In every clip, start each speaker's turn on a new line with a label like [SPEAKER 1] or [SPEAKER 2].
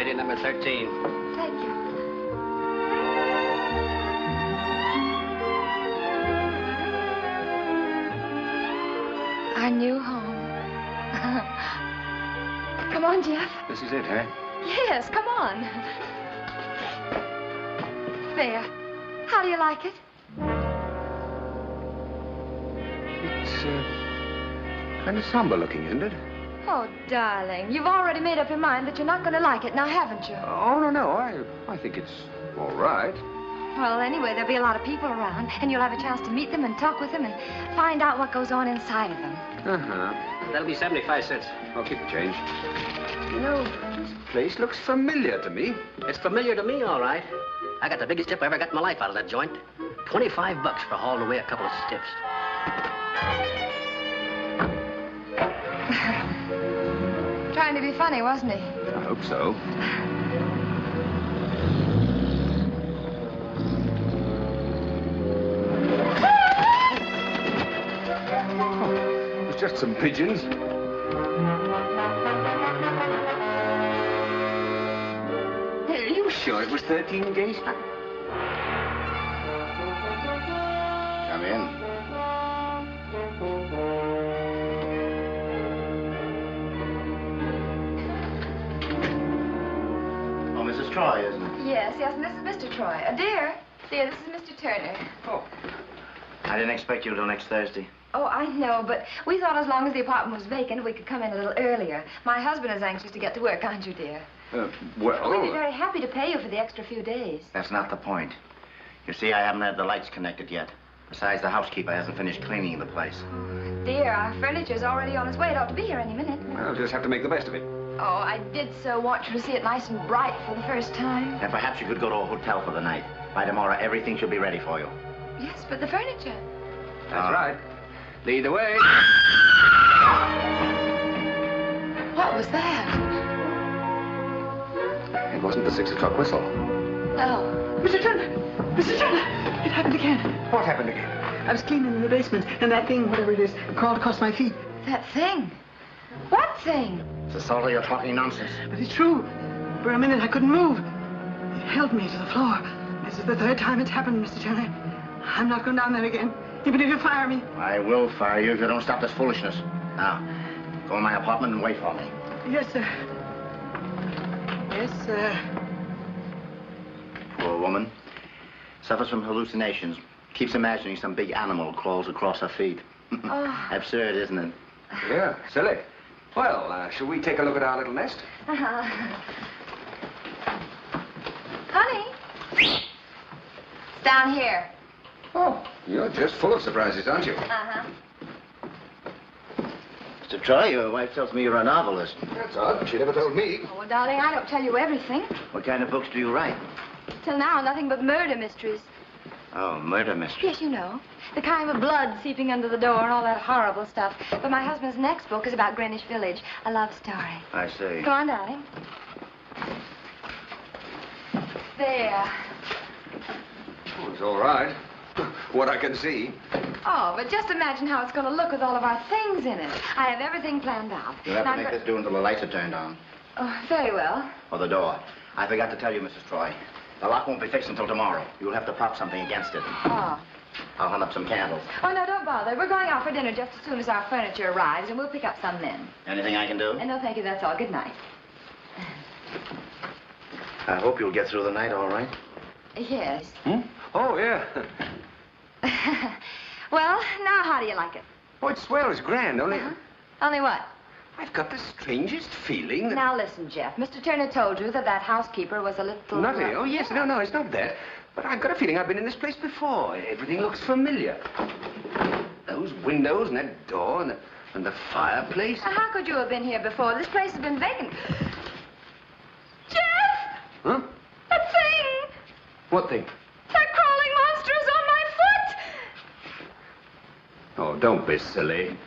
[SPEAKER 1] lady, number 13.
[SPEAKER 2] Thank you. Our new home. Come on, Jeff.
[SPEAKER 3] This is it, huh?
[SPEAKER 2] Yes, come on. There. How do you like it?
[SPEAKER 3] It's kind of somber looking, isn't it?
[SPEAKER 2] Oh, darling, you've already made up your mind that you're not going to like it now, haven't you?
[SPEAKER 3] Oh, no. I think it's all right.
[SPEAKER 2] Well, anyway, there'll be a lot of people around, and you'll have a chance to meet them and talk with them and find out what goes on inside of them.
[SPEAKER 3] Uh-huh.
[SPEAKER 1] That'll be 75 cents.
[SPEAKER 3] I'll keep the change. You know, this place looks familiar to me.
[SPEAKER 1] It's familiar to me, all right. I got the biggest tip I ever got in my life out of that joint. 25 bucks for hauling away a couple of stiffs.
[SPEAKER 2] Trying to be funny, wasn't he?
[SPEAKER 3] I hope so. Just some pigeons. Hey, are you sure it was 13 days? Come in.
[SPEAKER 4] Oh, Mrs. Troy, isn't it?
[SPEAKER 2] Yes, and this is Mr. Troy. Dear, this is Mr. Turner.
[SPEAKER 3] Oh.
[SPEAKER 4] I didn't expect you till next Thursday.
[SPEAKER 2] Oh, I know, but we thought as long as the apartment was vacant, we could come in a little earlier. My husband is anxious to get to work, aren't you, dear?
[SPEAKER 3] Well...
[SPEAKER 2] We'd be very happy to pay you for the extra few days.
[SPEAKER 4] That's not the point. You see, I haven't had the lights connected yet. Besides, the housekeeper hasn't finished cleaning the place.
[SPEAKER 2] Dear, our furniture's already on its way. It ought to be here any minute.
[SPEAKER 3] I'll just have to make the best of it.
[SPEAKER 2] Oh, I did so want you to see it nice and bright for the first time.
[SPEAKER 4] And perhaps you could go to a hotel for the night. By tomorrow, everything should be ready for you.
[SPEAKER 2] Yes, but the furniture.
[SPEAKER 3] That's right. Lead the way.
[SPEAKER 2] What was that?
[SPEAKER 3] It wasn't the 6 o'clock whistle.
[SPEAKER 2] Oh.
[SPEAKER 5] Mr. Turner! Mr. Turner! It happened again.
[SPEAKER 3] What happened again?
[SPEAKER 5] I was cleaning in the basement, and that thing, whatever it is, crawled across my feet.
[SPEAKER 2] That thing? What thing?
[SPEAKER 4] It's the sort of you're talking nonsense.
[SPEAKER 5] But it's true. For a minute, I couldn't move. It held me to the floor. This is the 3rd time it's happened, Mr. Turner. I'm not going down there again, even if you fire me.
[SPEAKER 4] I will fire you if you don't stop this foolishness. Now, go in my apartment and wait for me.
[SPEAKER 5] Yes, sir. Yes, sir.
[SPEAKER 4] Poor woman. Suffers from hallucinations. Keeps imagining some big animal crawls across her feet.
[SPEAKER 2] Oh.
[SPEAKER 4] Absurd, isn't it?
[SPEAKER 3] Yeah, silly. Well, shall we take a look at our little nest?
[SPEAKER 2] Honey. It's down here.
[SPEAKER 3] Oh, you're just full of surprises, aren't you?
[SPEAKER 2] Uh-huh.
[SPEAKER 4] Mr. Troy, your wife tells me you're a novelist.
[SPEAKER 3] That's odd. She never told me.
[SPEAKER 2] Oh, well, darling, I don't tell you everything.
[SPEAKER 4] What kind of books do you write?
[SPEAKER 2] Till now, nothing but murder mysteries.
[SPEAKER 4] Oh, murder mysteries.
[SPEAKER 2] Yes, you know. The kind with blood seeping under the door and all that horrible stuff. But my husband's next book is about Greenwich Village, a love story.
[SPEAKER 4] I see.
[SPEAKER 2] Come on, darling. There.
[SPEAKER 3] Oh, it's all right. What I can see.
[SPEAKER 2] Oh, but just imagine how it's going to look with all of our things in it. I have everything planned out.
[SPEAKER 4] You'll have
[SPEAKER 2] Now,
[SPEAKER 4] to make this do until the lights are turned on.
[SPEAKER 2] Oh, very well.
[SPEAKER 4] Or the door. I forgot to tell you, Mrs. Troy. The lock won't be fixed until tomorrow. You'll have to prop something against it.
[SPEAKER 2] Oh.
[SPEAKER 4] I'll hunt up some candles.
[SPEAKER 2] Oh, no, don't bother. We're going out for dinner just as soon as our furniture arrives, and we'll pick up some then.
[SPEAKER 4] Anything I can do?
[SPEAKER 2] And no, thank you. That's all. Good night.
[SPEAKER 4] I hope you'll get through the night all right.
[SPEAKER 2] Yes.
[SPEAKER 3] Hmm? Oh, yeah.
[SPEAKER 2] Well, now how do you like it?
[SPEAKER 3] Oh, it's swell. It's grand. Only...
[SPEAKER 2] Only what?
[SPEAKER 3] I've got the strangest feeling that...
[SPEAKER 2] Now, listen, Jeff. Mr. Turner told you that housekeeper was a little...
[SPEAKER 3] Nutty? Oh, yes. No, it's not that. But I've got a feeling I've been in this place before. Everything looks familiar. Those windows and that door and the fireplace.
[SPEAKER 2] Now, how could you have been here before? This place has been vacant. Jeff!
[SPEAKER 3] Huh?
[SPEAKER 2] That thing!
[SPEAKER 3] What thing?
[SPEAKER 2] That crawling monster is on my foot!
[SPEAKER 3] Oh, don't be silly.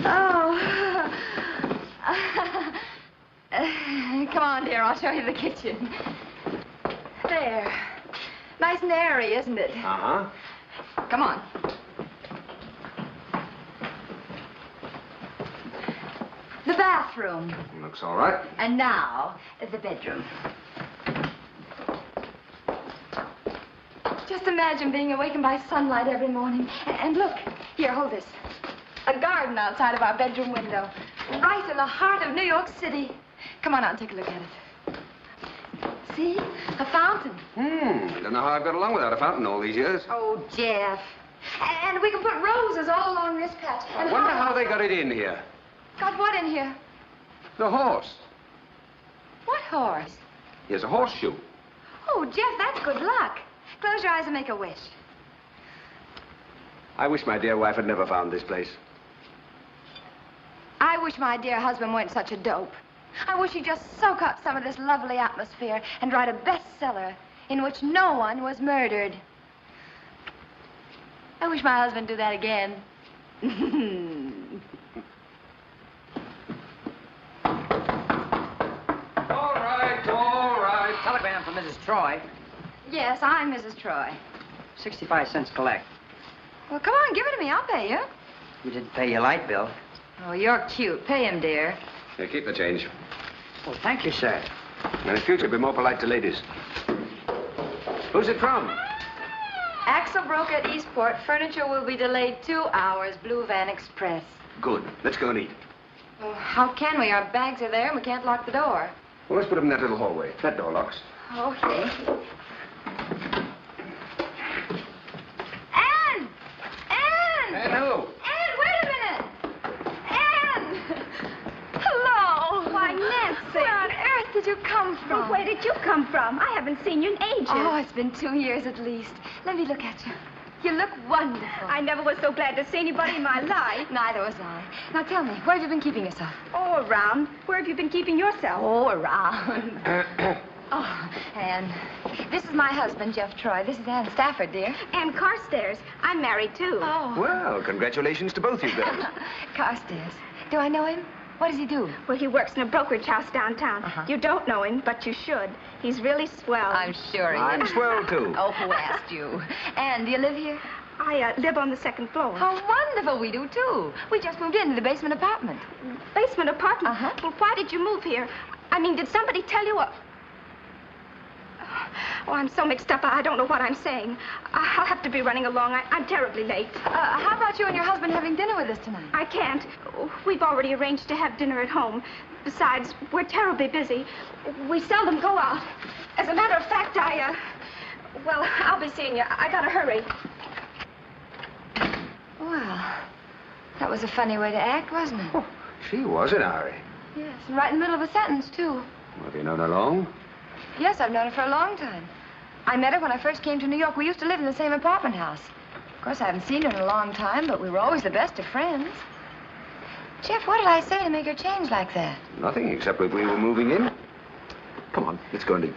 [SPEAKER 2] Oh. Come on, dear. I'll show you the kitchen. There. Nice and airy, isn't it?
[SPEAKER 3] Uh-huh.
[SPEAKER 2] Come on. The bathroom.
[SPEAKER 3] Looks all right.
[SPEAKER 2] And now, the bedroom. Just imagine being awakened by sunlight every morning. And look, here, hold this. A garden outside of our bedroom window. Right in the heart of New York City. Come on out and take a look at it. See? A fountain.
[SPEAKER 3] I don't know how I've got along without a fountain all these years.
[SPEAKER 2] Oh, Jeff. And we can put roses all along this patch.
[SPEAKER 3] I wonder how they got it in here.
[SPEAKER 2] Got what in here?
[SPEAKER 3] The horse.
[SPEAKER 2] What horse?
[SPEAKER 3] Here's a horseshoe.
[SPEAKER 2] Oh, Jeff, that's good luck. Close your eyes and make a wish.
[SPEAKER 3] I wish my dear wife had never found this place.
[SPEAKER 2] I wish my dear husband weren't such a dope. I wish he'd just soak up some of this lovely atmosphere and write a bestseller in which no one was murdered. I wish my husband would do that again.
[SPEAKER 3] All right.
[SPEAKER 6] Telegram from Mrs. Troy.
[SPEAKER 2] Yes, I'm Mrs. Troy.
[SPEAKER 6] 65 cents collect.
[SPEAKER 2] Well, come on, give it to me. I'll pay you.
[SPEAKER 6] You didn't pay your light bill.
[SPEAKER 2] Oh, you're cute. Pay him, dear.
[SPEAKER 3] Here, keep the change.
[SPEAKER 6] Well, thank you, sir.
[SPEAKER 3] And in future, be more polite to ladies. Who's it from?
[SPEAKER 2] Axle broke at Eastport. Furniture will be delayed 2 hours. Blue Van Express.
[SPEAKER 3] Good. Let's go and eat.
[SPEAKER 2] Oh, how can we? Our bags are there and we can't lock the door.
[SPEAKER 3] Well, let's put them in that little hallway. That door locks.
[SPEAKER 2] Okay. Anne! Anne!
[SPEAKER 3] Hello.
[SPEAKER 2] Anne, wait a minute! Anne! Hello!
[SPEAKER 7] Why, Nancy.
[SPEAKER 2] Where on earth did you come from?
[SPEAKER 7] Well, where did you come from? I haven't seen you in ages.
[SPEAKER 2] Oh, it's been 2 years at least. Let me look at you. You look wonderful.
[SPEAKER 7] I never was so glad to see anybody in my life.
[SPEAKER 2] Neither was I. Now tell me, where have you been keeping yourself?
[SPEAKER 7] Oh, around. Where have you been keeping yourself?
[SPEAKER 2] Oh, around. Oh, Anne, this is my husband, Jeff Troy. This is Anne Stafford, dear.
[SPEAKER 7] Ann Carstairs. I'm married, too.
[SPEAKER 2] Oh.
[SPEAKER 3] Well, congratulations to both you girls.
[SPEAKER 2] Carstairs. Do I know him? What does he do?
[SPEAKER 7] Well, he works in a brokerage house downtown.
[SPEAKER 2] Uh-huh.
[SPEAKER 7] You don't know him, but you should. He's really swell.
[SPEAKER 2] I'm sure he
[SPEAKER 3] I'm
[SPEAKER 2] is.
[SPEAKER 3] swell, too.
[SPEAKER 2] Oh, who asked you? Anne, do you live here?
[SPEAKER 7] I live on the second floor.
[SPEAKER 2] How wonderful. We do, too. We just moved into the basement apartment.
[SPEAKER 7] Basement apartment?
[SPEAKER 2] Uh-huh.
[SPEAKER 7] Well, why did you move here? I mean, did somebody tell you what? Oh, I'm so mixed up, I don't know what I'm saying. I'll have to be running along. I'm terribly late.
[SPEAKER 2] How about you and your husband having dinner with us tonight?
[SPEAKER 7] I can't. We've already arranged to have dinner at home. Besides, we're terribly busy. We seldom go out. As a matter of fact, well, I'll be seeing you. I gotta hurry.
[SPEAKER 2] Well, that was a funny way to act, wasn't it?
[SPEAKER 3] Oh, she was in a hurry.
[SPEAKER 2] Yes, and right in the middle of a sentence, too.
[SPEAKER 3] Well, have you known her long?
[SPEAKER 2] Yes, I've known her for a long time. I met her when I first came to New York. We used to live in the same apartment house. Of course, I haven't seen her in a long time, but we were always the best of friends. Jeff, what did I say to make her change like that?
[SPEAKER 3] Nothing, except that we were moving in. Come on, let's go and eat.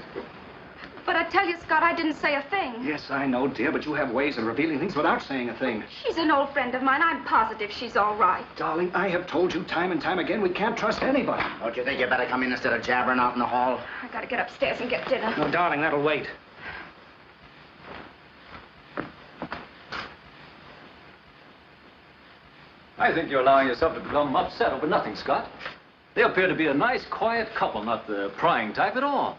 [SPEAKER 7] But I tell you, Scott, I didn't say a thing.
[SPEAKER 8] Yes, I know, dear, but you have ways of revealing things without saying a thing.
[SPEAKER 7] She's an old friend of mine. I'm positive she's all right.
[SPEAKER 8] Darling, I have told you time and time again we can't trust anybody.
[SPEAKER 4] Don't you think you better come in instead of jabbering out in the hall?
[SPEAKER 7] I gotta get upstairs and get dinner.
[SPEAKER 8] No, darling, that'll wait.
[SPEAKER 9] I think you're allowing yourself to become upset over nothing, Scott. They appear to be a nice, quiet couple, not the prying type at all.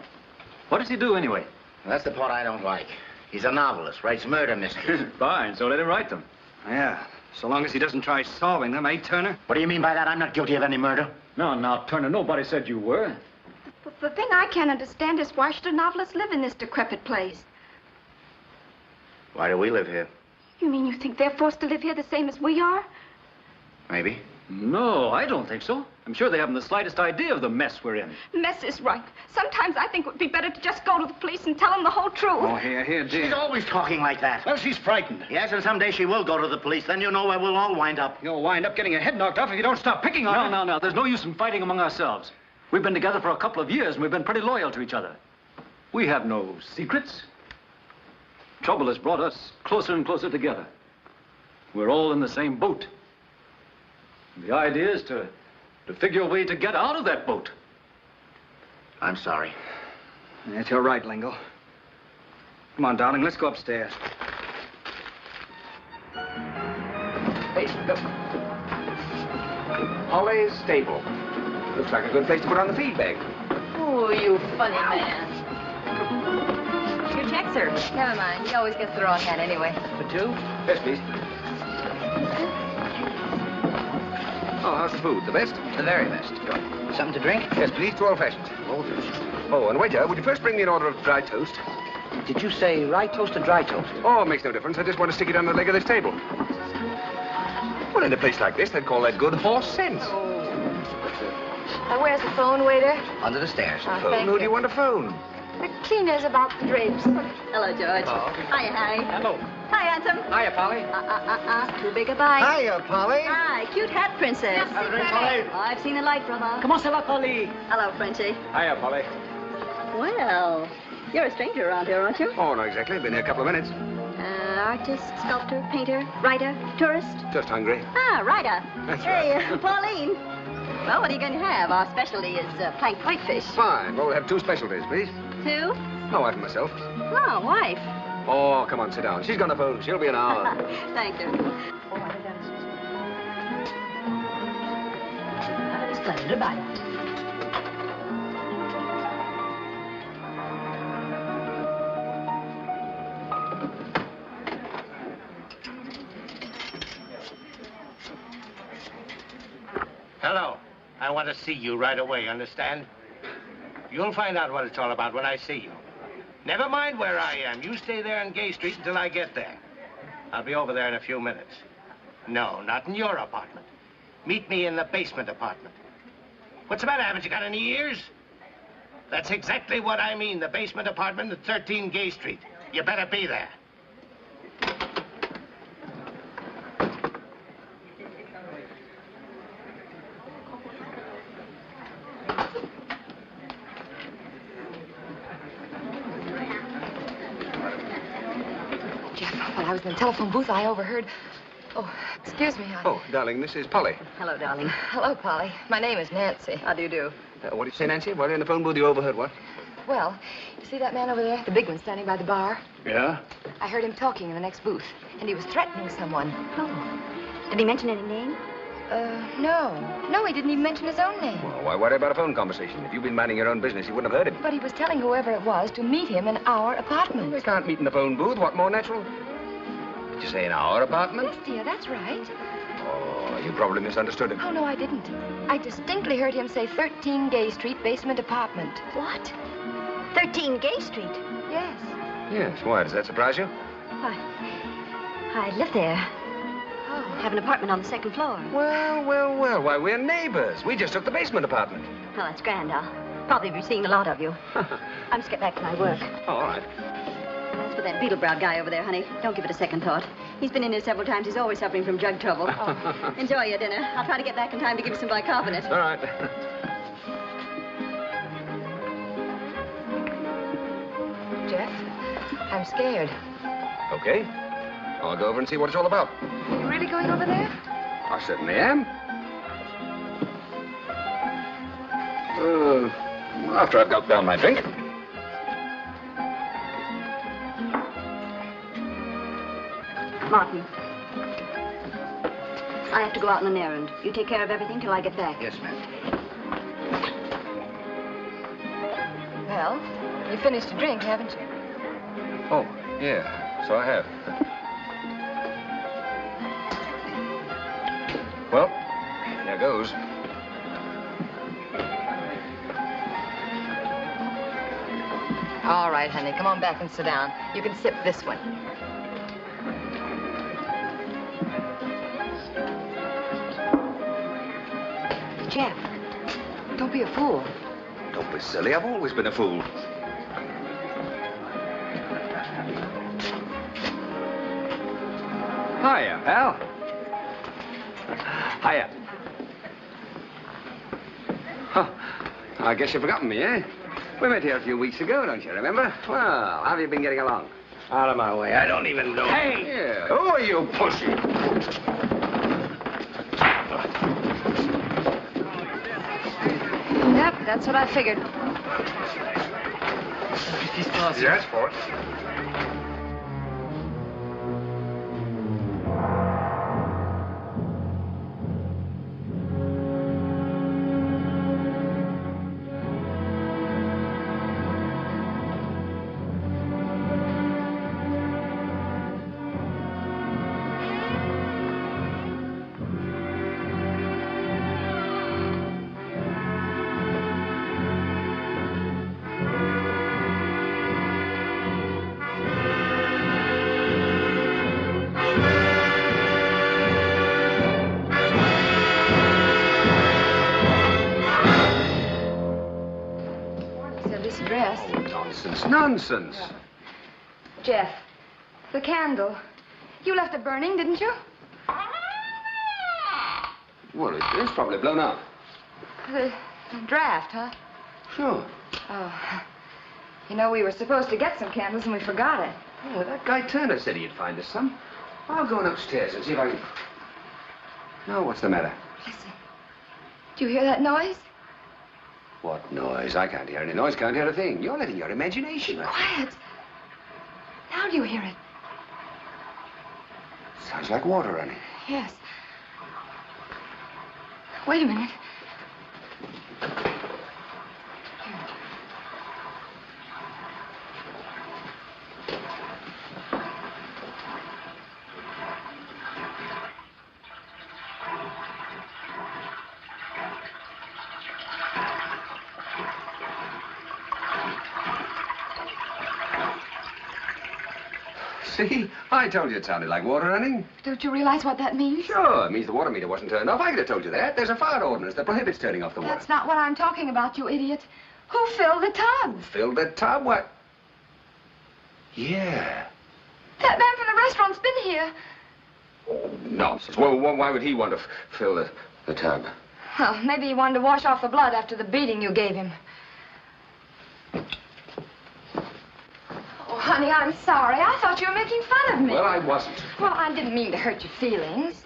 [SPEAKER 9] What does he do, anyway?
[SPEAKER 4] Well, that's the part I don't like. He's a novelist, writes murder mysteries.
[SPEAKER 9] Fine, so let him write them.
[SPEAKER 8] Yeah, so long as he doesn't try solving them, eh, Turner?
[SPEAKER 4] What do you mean by that? I'm not guilty of any murder.
[SPEAKER 9] No, now, Turner, nobody said you were.
[SPEAKER 7] But the thing I can't understand is why should a novelist live in this decrepit place?
[SPEAKER 4] Why do we live here?
[SPEAKER 7] You mean you think they're forced to live here the same as we are?
[SPEAKER 4] Maybe.
[SPEAKER 9] No, I don't think so. I'm sure they haven't the slightest idea of the mess we're in.
[SPEAKER 7] Mess is right. Sometimes I think it would be better to just go to the police and tell them the whole truth.
[SPEAKER 8] Oh, here, dear.
[SPEAKER 4] She's always talking like that.
[SPEAKER 8] Well, she's frightened.
[SPEAKER 4] Yes, and someday she will go to the police. Then you know where we'll all wind up.
[SPEAKER 8] You'll wind up getting your head knocked off if you don't stop picking on her.
[SPEAKER 9] No. There's no use in fighting among ourselves. We've been together for a couple of years, and we've been pretty loyal to each other. We have no secrets. Trouble has brought us closer and closer together. We're all in the same boat. The idea is to figure a way to get out of that boat.
[SPEAKER 4] I'm sorry.
[SPEAKER 8] Yes, you're right, Lingle. Come on, darling, let's go upstairs.
[SPEAKER 3] Hey, look. Holly's stable. Looks like a good place to put on the feedback.
[SPEAKER 10] Oh, you funny man. Your check, sir.
[SPEAKER 2] Never mind. He always gets the wrong hat anyway.
[SPEAKER 9] For two?
[SPEAKER 3] Yes, please. Oh, how's the food? The best?
[SPEAKER 6] The very best. Something to drink?
[SPEAKER 3] Yes, please. 2 old-fashions. Oh, and waiter, would you first bring me an order of dry toast?
[SPEAKER 6] Did you say rye toast or dry toast?
[SPEAKER 3] Oh, it makes no difference. I just want to stick it on the leg of this table. Well, in a place like this, they'd call that good horse sense.
[SPEAKER 2] Where's the phone, waiter?
[SPEAKER 6] Under the stairs.
[SPEAKER 2] Oh,
[SPEAKER 3] Phone?
[SPEAKER 2] thank
[SPEAKER 3] Who
[SPEAKER 2] you.
[SPEAKER 3] do you want to phone?
[SPEAKER 2] The cleaners about the drapes.
[SPEAKER 10] Hello, George.
[SPEAKER 3] Oh.
[SPEAKER 10] Hiya, Harry.
[SPEAKER 8] Hello.
[SPEAKER 10] Hi, handsome.
[SPEAKER 8] Hiya, Polly.
[SPEAKER 10] Too big a bite.
[SPEAKER 6] Hiya, Polly.
[SPEAKER 10] Hi, cute hat, princess.
[SPEAKER 8] Have a drink, Polly.
[SPEAKER 10] I've seen a light, brother.
[SPEAKER 8] Comment ça va, Polly?
[SPEAKER 10] Hello, Frenchie.
[SPEAKER 8] Hiya, Polly.
[SPEAKER 10] Well, you're a stranger around here, aren't you?
[SPEAKER 3] Oh, not exactly. Been here a couple of minutes.
[SPEAKER 10] Artist, sculptor, painter, writer, tourist?
[SPEAKER 3] Just hungry.
[SPEAKER 10] Ah, writer.
[SPEAKER 3] That's
[SPEAKER 10] hey,
[SPEAKER 3] right.
[SPEAKER 10] Pauline. Well, what are you going to have? Our specialty is planked whitefish.
[SPEAKER 3] Fine. Well, we'll have 2 specialties, please.
[SPEAKER 10] 2?
[SPEAKER 3] My wife and myself.
[SPEAKER 10] Oh, wife.
[SPEAKER 3] Oh, come on, sit down. She's gonna phone. She'll be an hour.
[SPEAKER 10] Thank you. Splendid, bye.
[SPEAKER 11] Hello. I want to see you right away, understand? You'll find out what it's all about when I see you. Never mind where I am. You stay there on Gay Street until I get there. I'll be over there in a few minutes. No, not in your apartment. Meet me in the basement apartment. What's the matter? Haven't you got any ears? That's exactly what I mean. The basement apartment at 13 Gay Street. You better be there.
[SPEAKER 2] While I was in the telephone booth, I overheard... Oh, excuse me.
[SPEAKER 3] Oh, darling, this is Polly.
[SPEAKER 10] Hello, darling.
[SPEAKER 2] Hello, Polly. My name is Nancy.
[SPEAKER 10] How do you do?
[SPEAKER 3] What did you say, Nancy? While you're in the phone booth, you overheard what?
[SPEAKER 2] Well, you see that man over there? The big one standing by the bar?
[SPEAKER 9] Yeah?
[SPEAKER 2] I heard him talking in the next booth, and he was threatening someone.
[SPEAKER 10] Oh. Did he mention any name?
[SPEAKER 2] No. No, he didn't even mention his own name.
[SPEAKER 3] Well, why worry about a phone conversation? If you'd been minding your own business, you wouldn't have heard him.
[SPEAKER 2] But he was telling whoever it was to meet him in our apartment.
[SPEAKER 3] They can't meet in the phone booth. What more natural? Did you say in our apartment?
[SPEAKER 2] Yes, dear, that's right.
[SPEAKER 3] Oh, you probably misunderstood him.
[SPEAKER 2] Oh, no, I didn't. I distinctly heard him say 13 Gay Street, basement apartment.
[SPEAKER 10] What? 13 Gay Street?
[SPEAKER 2] Yes.
[SPEAKER 3] Yes, why? Does that surprise you?
[SPEAKER 10] Why, I live there.
[SPEAKER 2] Oh.
[SPEAKER 10] Have an apartment on the 2nd floor.
[SPEAKER 3] Well. Why, we're neighbors. We just took the basement apartment.
[SPEAKER 10] Oh, that's grand. I'll probably be seeing a lot of you. I must get back to my work.
[SPEAKER 3] Oh, all right.
[SPEAKER 10] As for that beetle-browed guy over there, honey, don't give it a second thought. He's been in here several times. He's always suffering from drug trouble. Oh. Enjoy your dinner. I'll try to get back in time to give you some bicarbonate.
[SPEAKER 3] All right.
[SPEAKER 2] Jeff, I'm scared.
[SPEAKER 3] Okay. I'll go over and see what it's all about.
[SPEAKER 2] Are you really going over there?
[SPEAKER 3] I certainly am. After I've gulped down my drink.
[SPEAKER 10] Martin, I have to go out on an errand. You take care of everything till I get back.
[SPEAKER 6] Yes, ma'am.
[SPEAKER 2] Well, you finished your drink, haven't you?
[SPEAKER 3] Oh, yeah. So I have. Well, there goes.
[SPEAKER 2] All right, honey, come on back and sit down. You can sip this one.
[SPEAKER 10] Jeff.
[SPEAKER 2] Don't be a fool.
[SPEAKER 3] Don't be silly. I've always been a fool. Hiya, pal. Hiya. Huh. I guess you've forgotten me, eh? We met here a few weeks ago, don't you remember? Well, how have you been getting along?
[SPEAKER 6] Out of my way. I don't even know.
[SPEAKER 3] Hey! Yeah. Who are you, pussy?
[SPEAKER 2] Yep, that's what I figured.
[SPEAKER 3] Yes, for it. Nonsense, nonsense.
[SPEAKER 2] Jeff, the candle. You left it burning, didn't you?
[SPEAKER 3] Well, it's probably blown out.
[SPEAKER 2] The draft, huh?
[SPEAKER 3] Sure.
[SPEAKER 2] Oh. You know, we were supposed to get some candles and we forgot it.
[SPEAKER 3] Yeah, that guy Turner said he'd find us some. I'll go on upstairs and see if I can... No, what's the matter?
[SPEAKER 2] Listen. Do you hear that noise?
[SPEAKER 3] What noise? I can't hear any noise, can't hear a thing. You're letting your imagination...
[SPEAKER 2] Quiet. Now do you hear it?
[SPEAKER 3] Sounds like water running.
[SPEAKER 2] Yes. Wait a minute.
[SPEAKER 3] See? I told you it sounded like water running.
[SPEAKER 2] Don't you realize what that means?
[SPEAKER 3] Sure, it means the water meter wasn't turned off. I could have told you that. There's a fire ordinance that prohibits turning off the water.
[SPEAKER 2] That's not what I'm talking about, you idiot. Who filled the tub?
[SPEAKER 3] Filled the tub? What? Yeah.
[SPEAKER 2] That man from the restaurant's been here.
[SPEAKER 3] Oh, nonsense. Well, why would he want to fill the tub?
[SPEAKER 2] Well, maybe he wanted to wash off the blood after the beating you gave him. Oh, honey, I'm sorry. I thought you were making fun of me.
[SPEAKER 3] Well, I wasn't.
[SPEAKER 2] Well, I didn't mean to hurt your feelings.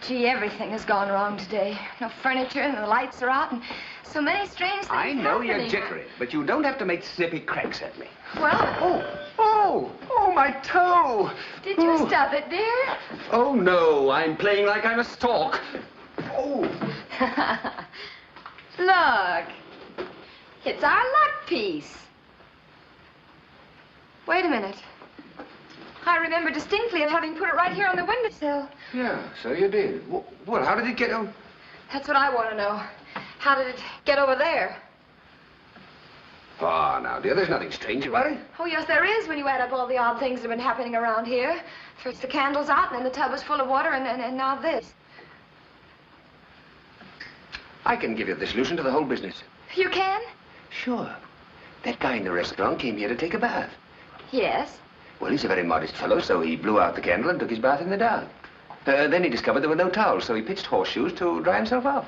[SPEAKER 2] Gee, everything has gone wrong today. No furniture, and the lights are out, and so many strange things
[SPEAKER 3] I know you're
[SPEAKER 2] happening.
[SPEAKER 3] jittery, but you don't have to make snippy cracks at me.
[SPEAKER 2] Well...
[SPEAKER 3] Oh, my toe!
[SPEAKER 2] Did you stub it, dear?
[SPEAKER 3] Oh, no, I'm playing like I'm a stork. Oh.
[SPEAKER 2] Look. It's our luck piece. Wait a minute. I remember distinctly of having put it right here on the windowsill.
[SPEAKER 3] Yeah, so you did. Well, how did it get on?
[SPEAKER 2] That's what I want to know. How did it get over there?
[SPEAKER 3] Oh, now, dear, there's nothing strange about it.
[SPEAKER 2] Oh, yes, there is when you add up all the odd things that have been happening around here. First the candles out, and then the tub was full of water, and now this.
[SPEAKER 3] I can give you the solution to the whole business.
[SPEAKER 2] You can?
[SPEAKER 3] Sure. That guy in the restaurant came here to take a bath.
[SPEAKER 2] Yes.
[SPEAKER 3] Well, he's a very modest fellow, so he blew out the candle and took his bath in the dark. Then he discovered there were no towels, so he pitched horseshoes to dry himself off.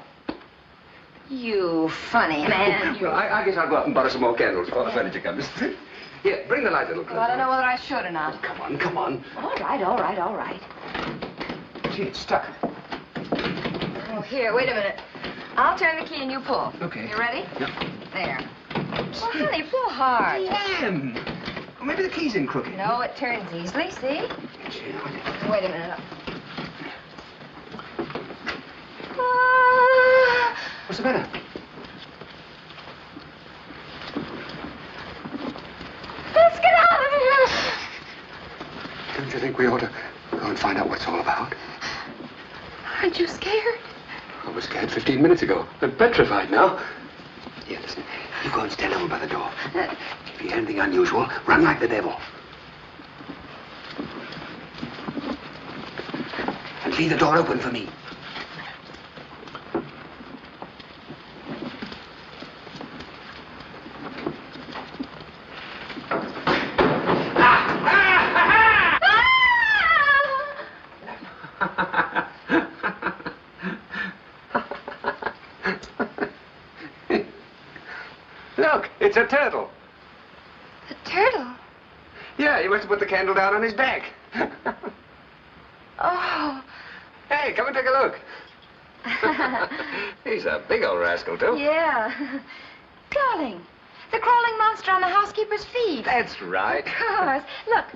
[SPEAKER 2] You funny man.
[SPEAKER 3] Well, I guess I'll go out and borrow some more candles before the furniture comes. Here, bring the light a little closer.
[SPEAKER 2] Well, I don't know whether I should or not.
[SPEAKER 3] Come on, come on.
[SPEAKER 2] All right, all right, all right.
[SPEAKER 3] Gee, it's stuck.
[SPEAKER 2] Oh, here, wait a minute. I'll turn the key and you pull.
[SPEAKER 3] Okay.
[SPEAKER 2] You ready?
[SPEAKER 3] Yep.
[SPEAKER 2] There. Well, honey, pull hard.
[SPEAKER 3] Damn! Well, maybe the key's in crooked.
[SPEAKER 2] No, it turns easily, see?
[SPEAKER 3] Gee,
[SPEAKER 2] Wait a minute.
[SPEAKER 3] What's the matter?
[SPEAKER 2] Let's get out of here!
[SPEAKER 3] Don't you think we ought to go and find out what it's all about?
[SPEAKER 2] Aren't you scared?
[SPEAKER 3] I was scared 15 minutes ago. I'm petrified now. Here, listen. You go and stand over by the door. If you hear anything unusual, run like the devil. And leave the door open for me. Look, it's a turtle.
[SPEAKER 2] A turtle?
[SPEAKER 3] Yeah, he must have put the candle down on his back.
[SPEAKER 2] Oh.
[SPEAKER 3] Hey, come and take a look. He's a big old rascal, too.
[SPEAKER 2] Yeah. Darling, the crawling monster on the housekeeper's feet.
[SPEAKER 3] That's right.
[SPEAKER 2] Of course. Look,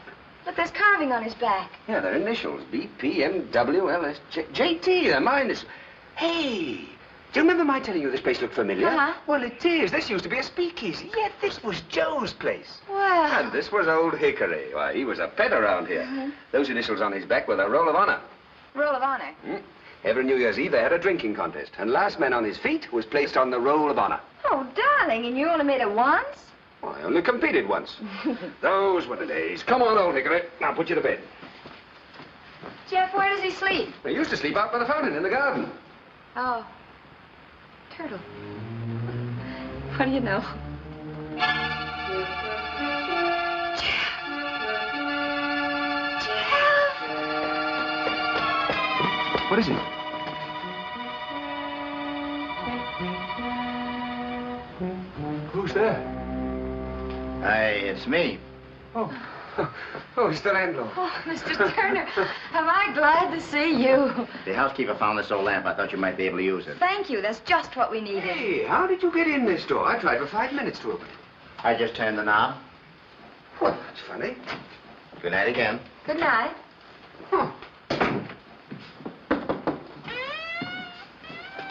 [SPEAKER 2] there's carving on his back.
[SPEAKER 3] Yeah, they're initials. B-P-M-W-L-S... J-T, they're mine. Hey, do you remember my telling you this place looked familiar?
[SPEAKER 2] Uh-huh.
[SPEAKER 3] Well, it is. This used to be a speakeasy. Yet this was Joe's place.
[SPEAKER 2] Well.
[SPEAKER 3] And this was old Hickory. Why, he was a pet around here.
[SPEAKER 2] Mm-hmm.
[SPEAKER 3] Those initials on his back were the Roll of Honor.
[SPEAKER 2] Roll of Honor.
[SPEAKER 3] Every New Year's Eve, they had a drinking contest. And last man on his feet was placed on the Roll of Honor.
[SPEAKER 2] Oh, darling, and you only made it once?
[SPEAKER 3] Well, I only competed once. Those were the days. Come on, old Hickory. I'll put you to bed.
[SPEAKER 2] Jeff, where does he sleep?
[SPEAKER 3] He used to sleep out by the fountain in the garden.
[SPEAKER 2] Oh. Turtle. What do you know?
[SPEAKER 3] What is it? Who's there?
[SPEAKER 4] It's me.
[SPEAKER 3] Oh, it's the landlord.
[SPEAKER 2] Oh, Mr. Turner, am I glad to see you.
[SPEAKER 4] The housekeeper found this old lamp. I thought you might be able to use it.
[SPEAKER 2] Thank you. That's just what we needed.
[SPEAKER 3] Hey, how did you get in this door? I tried for 5 minutes to open it.
[SPEAKER 4] I just turned the knob.
[SPEAKER 3] Well, that's funny.
[SPEAKER 4] Good night again.
[SPEAKER 2] Good night.
[SPEAKER 3] Huh.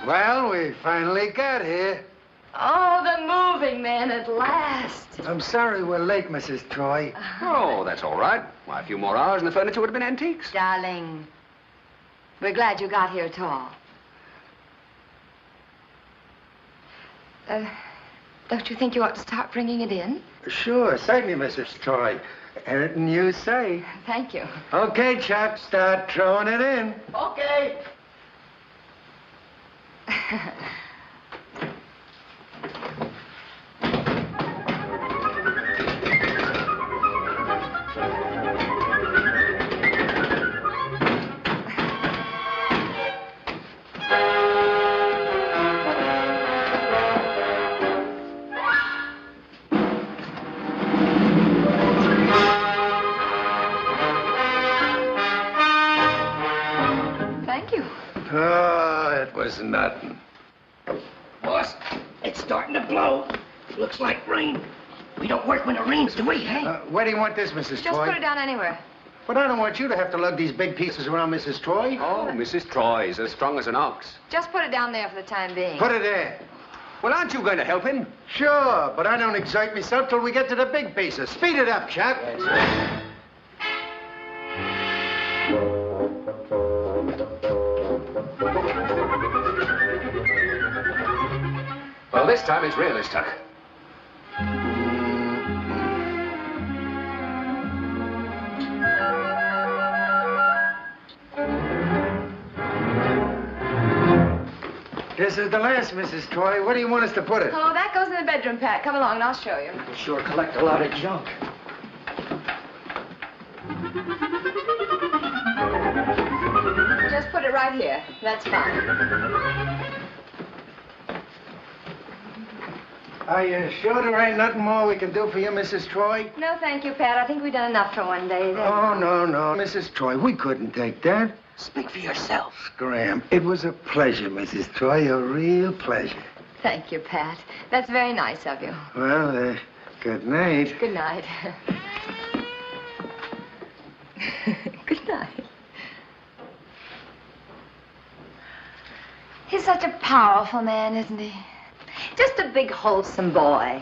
[SPEAKER 12] Well, we finally got here.
[SPEAKER 2] Oh, the moving man at last.
[SPEAKER 12] I'm sorry we're late, Mrs. Troy.
[SPEAKER 3] Oh, that's all right. Why, a few more hours and the furniture would have been antiques.
[SPEAKER 2] Darling, we're glad you got here at all. Don't you think you ought to start bringing it in?
[SPEAKER 12] Sure, certainly, Mrs. Troy. Anything you say.
[SPEAKER 2] Thank you.
[SPEAKER 12] Okay, Chuck, start throwing it in.
[SPEAKER 4] Okay.
[SPEAKER 2] Thank you.
[SPEAKER 12] Oh, it was nothing.
[SPEAKER 6] Boss, it's starting to blow. Looks like rain. We don't work when it rains, do we, hey?
[SPEAKER 12] Where do you want this, Mrs.
[SPEAKER 2] Just
[SPEAKER 12] Troy?
[SPEAKER 2] put it down anywhere.
[SPEAKER 12] But I don't want you to have to lug these big pieces around, Mrs. Troy.
[SPEAKER 3] Oh, Mrs. Troy's as strong as an ox.
[SPEAKER 2] Just put it down there for the time being.
[SPEAKER 12] Put it there.
[SPEAKER 3] Well, aren't you going to help him?
[SPEAKER 12] Sure, but I don't exert myself till we get to the big pieces. Speed it up, Chuck.
[SPEAKER 3] Well, this time it's really stuck.
[SPEAKER 12] This is the last, Mrs. Troy. Where do you want us to put it?
[SPEAKER 2] Oh, that goes in the bedroom, Pat. Come along and I'll show you.
[SPEAKER 6] Sure collect a lot of junk.
[SPEAKER 2] Just put it right here. That's fine.
[SPEAKER 12] Are you sure there ain't nothing more we can do for you, Mrs. Troy?
[SPEAKER 2] No, thank you, Pat. I think we've done enough for one day.
[SPEAKER 12] Oh, no, Mrs. Troy, we couldn't take that.
[SPEAKER 6] Speak for yourself.
[SPEAKER 12] Scram. It was a pleasure, Mrs. Troy, a real pleasure.
[SPEAKER 2] Thank you, Pat. That's very nice of you.
[SPEAKER 12] Well, good night.
[SPEAKER 2] Good night. Good night. He's such a powerful man, isn't he? Just a big, wholesome boy.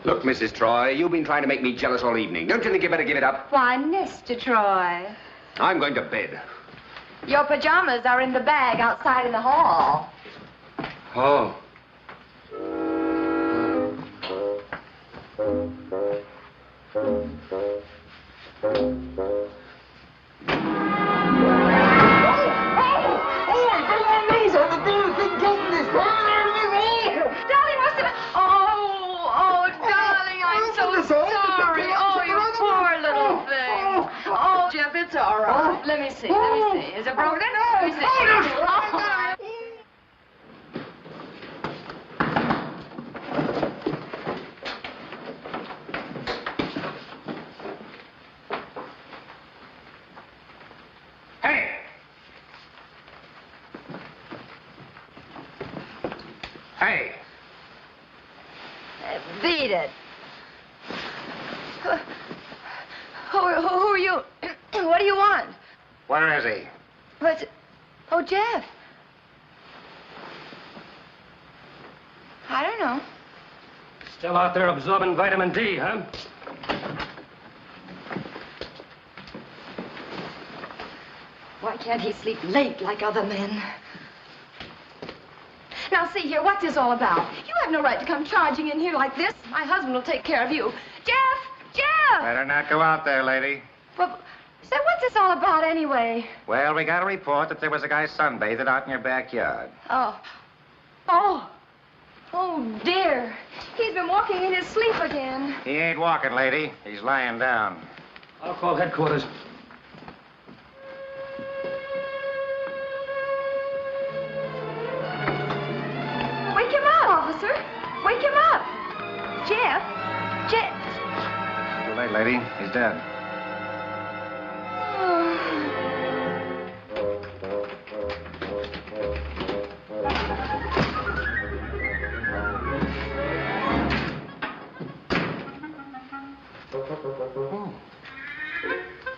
[SPEAKER 3] Look, Mrs. Troy, you've been trying to make me jealous all evening. Don't you think you better give it up?
[SPEAKER 2] Why, Mr. Troy.
[SPEAKER 3] I'm going to bed.
[SPEAKER 2] Your pajamas are in the bag outside in the hall.
[SPEAKER 3] Oh.
[SPEAKER 2] It's all right. Let me see. Is it broken? Let me see.
[SPEAKER 6] Hey! Hey!
[SPEAKER 2] Beat it. Who are you? What do you want?
[SPEAKER 11] Where is he?
[SPEAKER 2] What's... Oh, Jeff. I don't know.
[SPEAKER 6] Still out there absorbing vitamin D, huh?
[SPEAKER 2] Why can't he sleep late like other men? Now, see here, what's this all about? You have no right to come charging in here like this. My husband will take care of you. Jeff!
[SPEAKER 11] Better not go out there, lady.
[SPEAKER 2] Well, so what's this all about anyway?
[SPEAKER 11] Well, we got a report that there was a guy sunbathing out in your backyard.
[SPEAKER 2] Oh. Oh, dear. He's been walking in his sleep again.
[SPEAKER 11] He ain't walking, lady. He's lying down.
[SPEAKER 9] I'll call headquarters.
[SPEAKER 2] Wake him up, officer. Wake him up. Jeff.
[SPEAKER 11] Too late, lady. He's dead.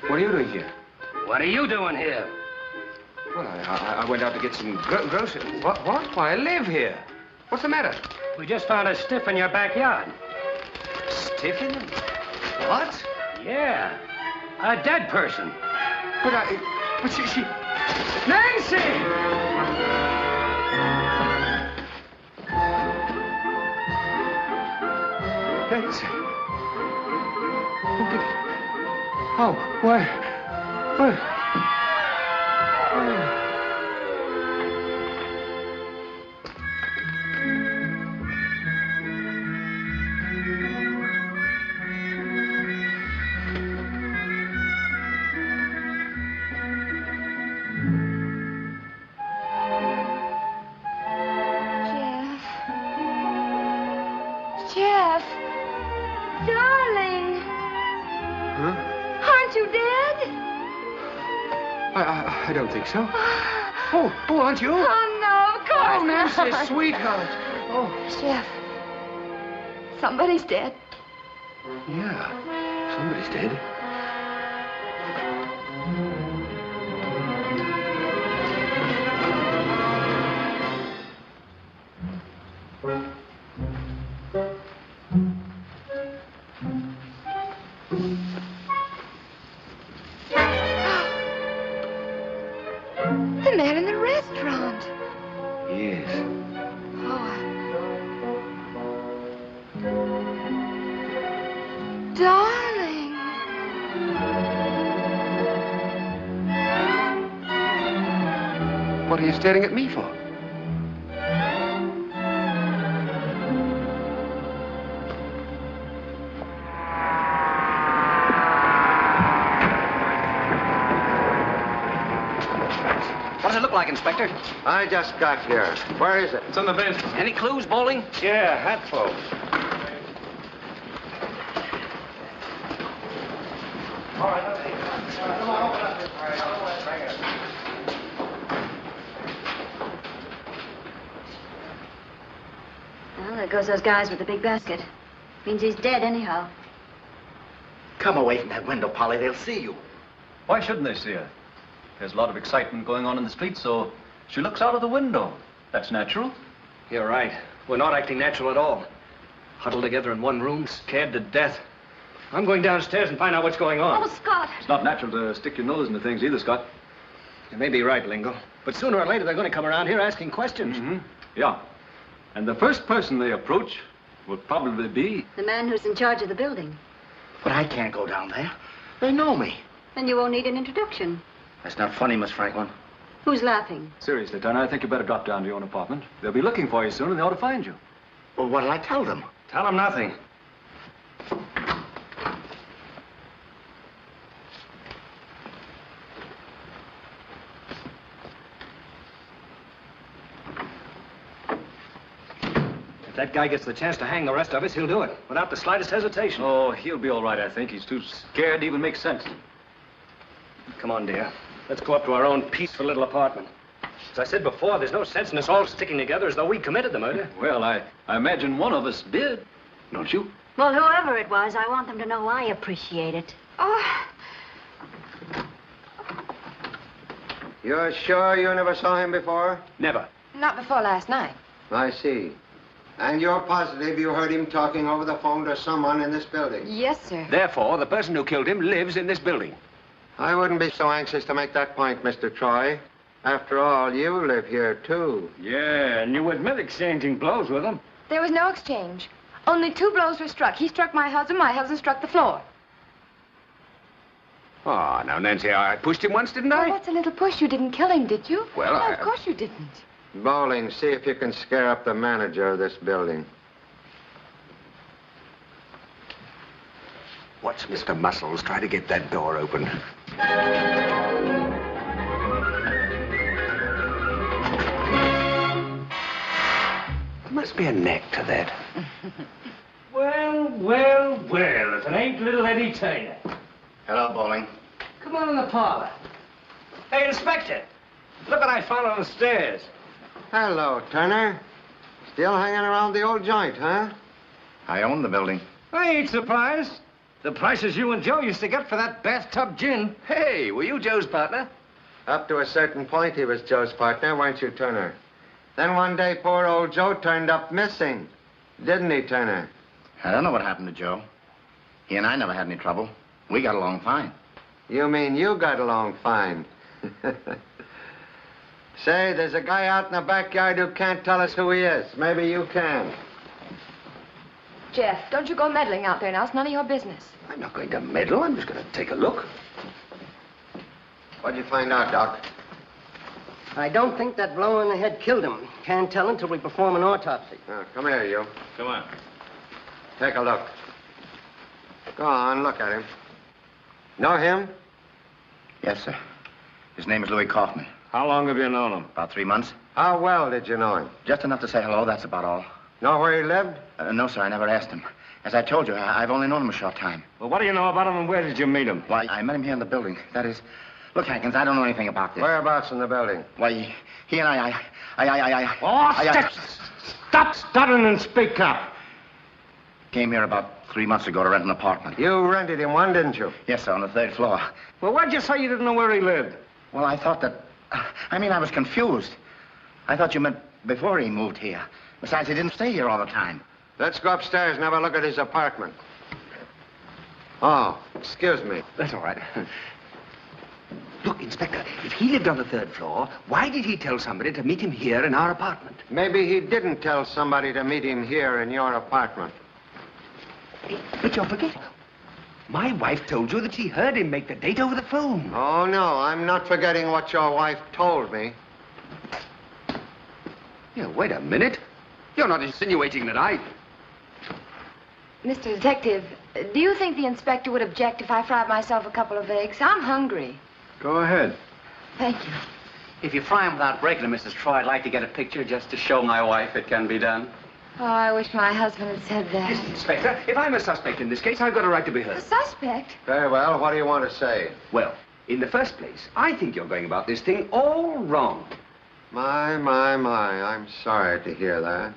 [SPEAKER 3] What are you doing here?
[SPEAKER 6] What are you doing here?
[SPEAKER 3] Well, I went out to get some groceries. What? Why, I live here. What's the matter?
[SPEAKER 6] We just found a stiff in your backyard.
[SPEAKER 3] Stiff in them? What?
[SPEAKER 6] Yeah. A dead person.
[SPEAKER 3] But she...
[SPEAKER 6] Nancy!
[SPEAKER 3] Nancy. Oh, why? What? Oh.
[SPEAKER 2] Jeff. Darling.
[SPEAKER 3] Huh?
[SPEAKER 2] Aren't you dead?
[SPEAKER 3] I don't think so. Oh, aren't you?
[SPEAKER 2] Oh, no, of course not.
[SPEAKER 3] Nancy, sweetheart. Oh.
[SPEAKER 2] Jeff. Somebody's dead.
[SPEAKER 3] Yeah, somebody's dead.
[SPEAKER 2] The man in the restaurant.
[SPEAKER 3] Yes.
[SPEAKER 2] Darling.
[SPEAKER 3] What are you staring at me for?
[SPEAKER 1] What does it look like, Inspector?
[SPEAKER 4] I just got here. Where is it?
[SPEAKER 9] It's on the bench.
[SPEAKER 1] Any clues, Bowling?
[SPEAKER 11] Yeah, hatful.
[SPEAKER 10] Well, there goes those guys with the big basket. Means he's dead anyhow.
[SPEAKER 4] Come away from that window, Polly. They'll see you.
[SPEAKER 9] Why shouldn't they see her? There's a lot of excitement going on in the street, so she looks out of the window. That's natural.
[SPEAKER 8] You're right. We're not acting natural at all. Huddled together in one room, scared to death. I'm going downstairs and find out what's going on.
[SPEAKER 7] Oh, Scott.
[SPEAKER 9] It's not natural to stick your nose into things either, Scott.
[SPEAKER 8] You may be right, Lingo. But sooner or later, they're going to come around here asking questions.
[SPEAKER 9] Mm-hmm. Yeah. And the first person they approach will probably be...
[SPEAKER 10] The man who's in charge of the building.
[SPEAKER 4] But I can't go down there. They know me.
[SPEAKER 10] Then you won't need an introduction.
[SPEAKER 4] That's not funny, Miss Franklin.
[SPEAKER 10] Who's laughing?
[SPEAKER 9] Seriously, Turner, I think you better drop down to your own apartment. They'll be looking for you soon, and they ought to find you.
[SPEAKER 4] Well, what'll I tell them?
[SPEAKER 8] Tell them nothing. If that guy gets the chance to hang the rest of us, he'll do it without the slightest hesitation.
[SPEAKER 9] Oh, he'll be all right, I think. He's too scared to even make sense.
[SPEAKER 8] Come on, dear. Let's go up to our own peaceful little apartment. As I said before, there's no sense in us all sticking together as though we committed the murder.
[SPEAKER 9] Well, I imagine one of us did, don't you?
[SPEAKER 10] Well, whoever it was, I want them to know I appreciate it.
[SPEAKER 2] Oh,
[SPEAKER 13] You're sure you never saw him before?
[SPEAKER 8] Never.
[SPEAKER 2] not before last night.
[SPEAKER 13] I see. And you're positive you heard him talking over the phone to someone in this building?
[SPEAKER 2] Yes, sir.
[SPEAKER 3] Therefore, the person who killed him lives in this building.
[SPEAKER 13] I wouldn't be so anxious to make that point, Mr. Troy. After all, you live here, too.
[SPEAKER 6] Yeah, and you admit exchanging blows with him.
[SPEAKER 2] There was no exchange. Only 2 blows were struck. He struck my husband struck the floor.
[SPEAKER 3] Oh, now, Nancy, I pushed him once, didn't
[SPEAKER 2] Oh,
[SPEAKER 3] I?
[SPEAKER 2] that's a little push. You didn't kill him, did you?
[SPEAKER 3] Well,
[SPEAKER 2] no,
[SPEAKER 3] I...
[SPEAKER 2] of course you didn't.
[SPEAKER 13] Bowling, see if you can scare up the manager of this building.
[SPEAKER 3] Watch Mr. Muscles try to get that door open. There must be a neck to that.
[SPEAKER 11] Well, well, well, if it ain't little Eddie Turner.
[SPEAKER 4] Hello, Bowling.
[SPEAKER 11] Come on in the parlor. Hey, Inspector, look what I found on the stairs.
[SPEAKER 13] Hello, Turner. Still hanging around the old joint, huh?
[SPEAKER 4] I own the building.
[SPEAKER 11] I ain't surprised. The prices you and Joe used to get for that bathtub gin.
[SPEAKER 3] Hey, were you Joe's partner?
[SPEAKER 13] Up to a certain point, he was Joe's partner, weren't you, Turner? Then one day, poor old Joe turned up missing. Didn't he, Turner?
[SPEAKER 4] I don't know what happened to Joe. He and I never had any trouble. We got along fine.
[SPEAKER 13] You mean you got along fine? Say, there's a guy out in the backyard who can't tell us who he is. Maybe you can.
[SPEAKER 2] Jeff, don't you go meddling out there now. It's none of your business.
[SPEAKER 3] I'm not going to meddle. I'm just going to take a look.
[SPEAKER 13] What'd you find out, Doc?
[SPEAKER 6] I don't think that blow in the head killed him. Can't tell until we perform an autopsy.
[SPEAKER 13] Oh, come here, you.
[SPEAKER 8] Come on.
[SPEAKER 13] Take a look. Go on, look at him. Know him?
[SPEAKER 4] Yes, sir. His name is Louis Kaufman.
[SPEAKER 8] How long have you known him?
[SPEAKER 4] About 3 months.
[SPEAKER 13] How well did you know him?
[SPEAKER 4] Just enough to say hello, that's about all.
[SPEAKER 13] Know where he lived?
[SPEAKER 4] No, sir, I never asked him. As I told you, I've only known him a short time.
[SPEAKER 8] Well, what do you know about him and where did you meet him?
[SPEAKER 4] Why, I met him here in the building. That is... Look, Hankins, I don't know anything about this.
[SPEAKER 13] Whereabouts in the building?
[SPEAKER 4] Why, he and I...
[SPEAKER 11] Stop stuttering and speak up.
[SPEAKER 4] Came here about 3 months ago to rent an apartment.
[SPEAKER 13] You rented him one, didn't you?
[SPEAKER 4] Yes, sir, on the 3rd floor.
[SPEAKER 11] Well, why'd you say you didn't know where he lived?
[SPEAKER 4] Well, I thought that... I was confused. I thought you meant before he moved here. Besides, he didn't stay here all the time.
[SPEAKER 13] Let's go upstairs and have a look at his apartment. Oh, excuse me.
[SPEAKER 3] That's all right. Look, Inspector, if he lived on the 3rd floor, why did he tell somebody to meet him here in our apartment?
[SPEAKER 13] Maybe he didn't tell somebody to meet him here in your apartment.
[SPEAKER 3] But you're forgetting. My wife told you that she heard him make the date over the phone.
[SPEAKER 13] Oh, no, I'm not forgetting what your wife told me.
[SPEAKER 3] Yeah, wait a minute. You're not insinuating that I...
[SPEAKER 2] Mr. Detective, do you think the inspector would object if I fried myself a couple of eggs? I'm hungry.
[SPEAKER 8] Go ahead.
[SPEAKER 2] Thank you.
[SPEAKER 9] If you fry them without breaking them, Mrs. Troy, I'd like to get a picture just to show my wife it can be done.
[SPEAKER 2] Oh, I wish my husband had said that.
[SPEAKER 3] Listen, Inspector, if I'm a suspect in this case, I've got a right to be heard.
[SPEAKER 2] A suspect?
[SPEAKER 13] Very well, what do you want to say?
[SPEAKER 3] Well, in the first place, I think you're going about this thing all wrong.
[SPEAKER 13] My, I'm sorry to hear that.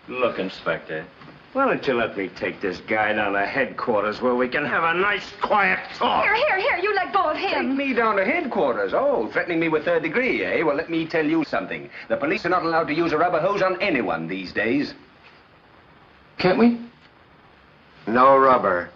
[SPEAKER 11] Look, Inspector, why don't you let me take this guy down to headquarters where we can have a nice, quiet talk?
[SPEAKER 2] Here, you let go of him.
[SPEAKER 3] Take me down to headquarters. Oh, threatening me with 3rd degree, eh? Well, let me tell you something. The police are not allowed to use a rubber hose on anyone these days. Can't we?
[SPEAKER 13] No rubber.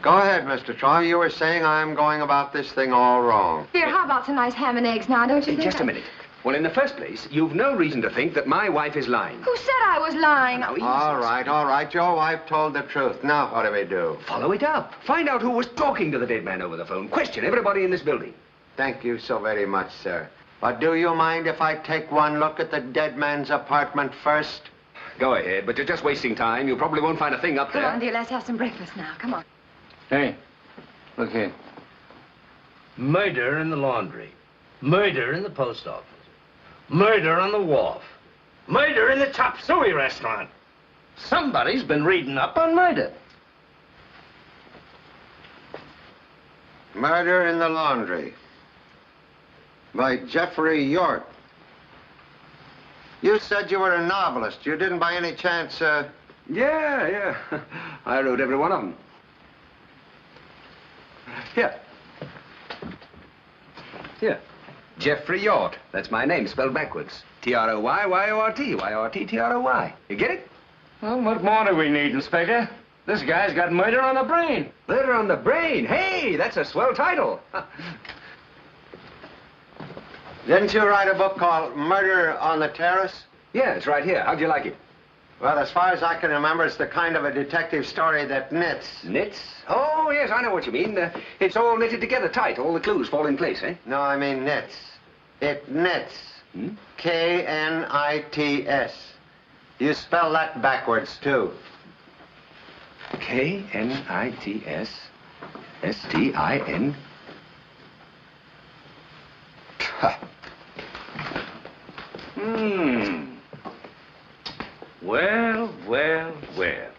[SPEAKER 13] Go ahead, Mr. Troy. You were saying I'm going about this thing all wrong.
[SPEAKER 2] Here, how about some nice ham and eggs now, don't you think?
[SPEAKER 3] Just a minute. Well, in the first place, you've no reason to think that my wife is lying.
[SPEAKER 2] Who said I was lying?
[SPEAKER 3] Now,
[SPEAKER 13] All right. Your wife told the truth. Now, what do we do?
[SPEAKER 3] Follow it up. Find out who was talking to the dead man over the phone. Question everybody in this building.
[SPEAKER 13] Thank you so very much, sir. But do you mind if I take one look at the dead man's apartment first?
[SPEAKER 3] Go ahead, but you're just wasting time. You probably won't find a thing up there.
[SPEAKER 2] Come on, dear, let's have some breakfast now. Come on.
[SPEAKER 11] Hey, look here. Murder in the laundry. Murder in the post office. Murder on the wharf. Murder in the chop suey restaurant. Somebody's been reading up on murder.
[SPEAKER 13] Murder in the Laundry by Jeffrey York. You said you were a novelist. You didn't by any chance,
[SPEAKER 3] Yeah. I wrote every one of them. Here. Jeffrey Yort. That's my name, spelled backwards. T-R-O-Y-Y-O-R-T. Y-O-R-T-T-R-O-Y. You get it?
[SPEAKER 11] Well, what more do we need, Inspector? This guy's got murder on the brain.
[SPEAKER 3] Murder on the brain? Hey, that's a swell title.
[SPEAKER 13] Didn't you write a book called Murder on the Terrace?
[SPEAKER 3] Yeah, it's right here. How'd you like it?
[SPEAKER 13] Well, as far as I can remember, it's the kind of a detective story that knits.
[SPEAKER 3] Knits? Oh, yes, I know what you mean. It's all knitted together tight. All the clues fall in place, eh?
[SPEAKER 13] No, I mean knits. It knits.
[SPEAKER 3] Hmm?
[SPEAKER 13] K-N-I-T-S. You spell that backwards, too.
[SPEAKER 3] K-N-I-T-S. S-T-I-N.
[SPEAKER 8] Well, well, well.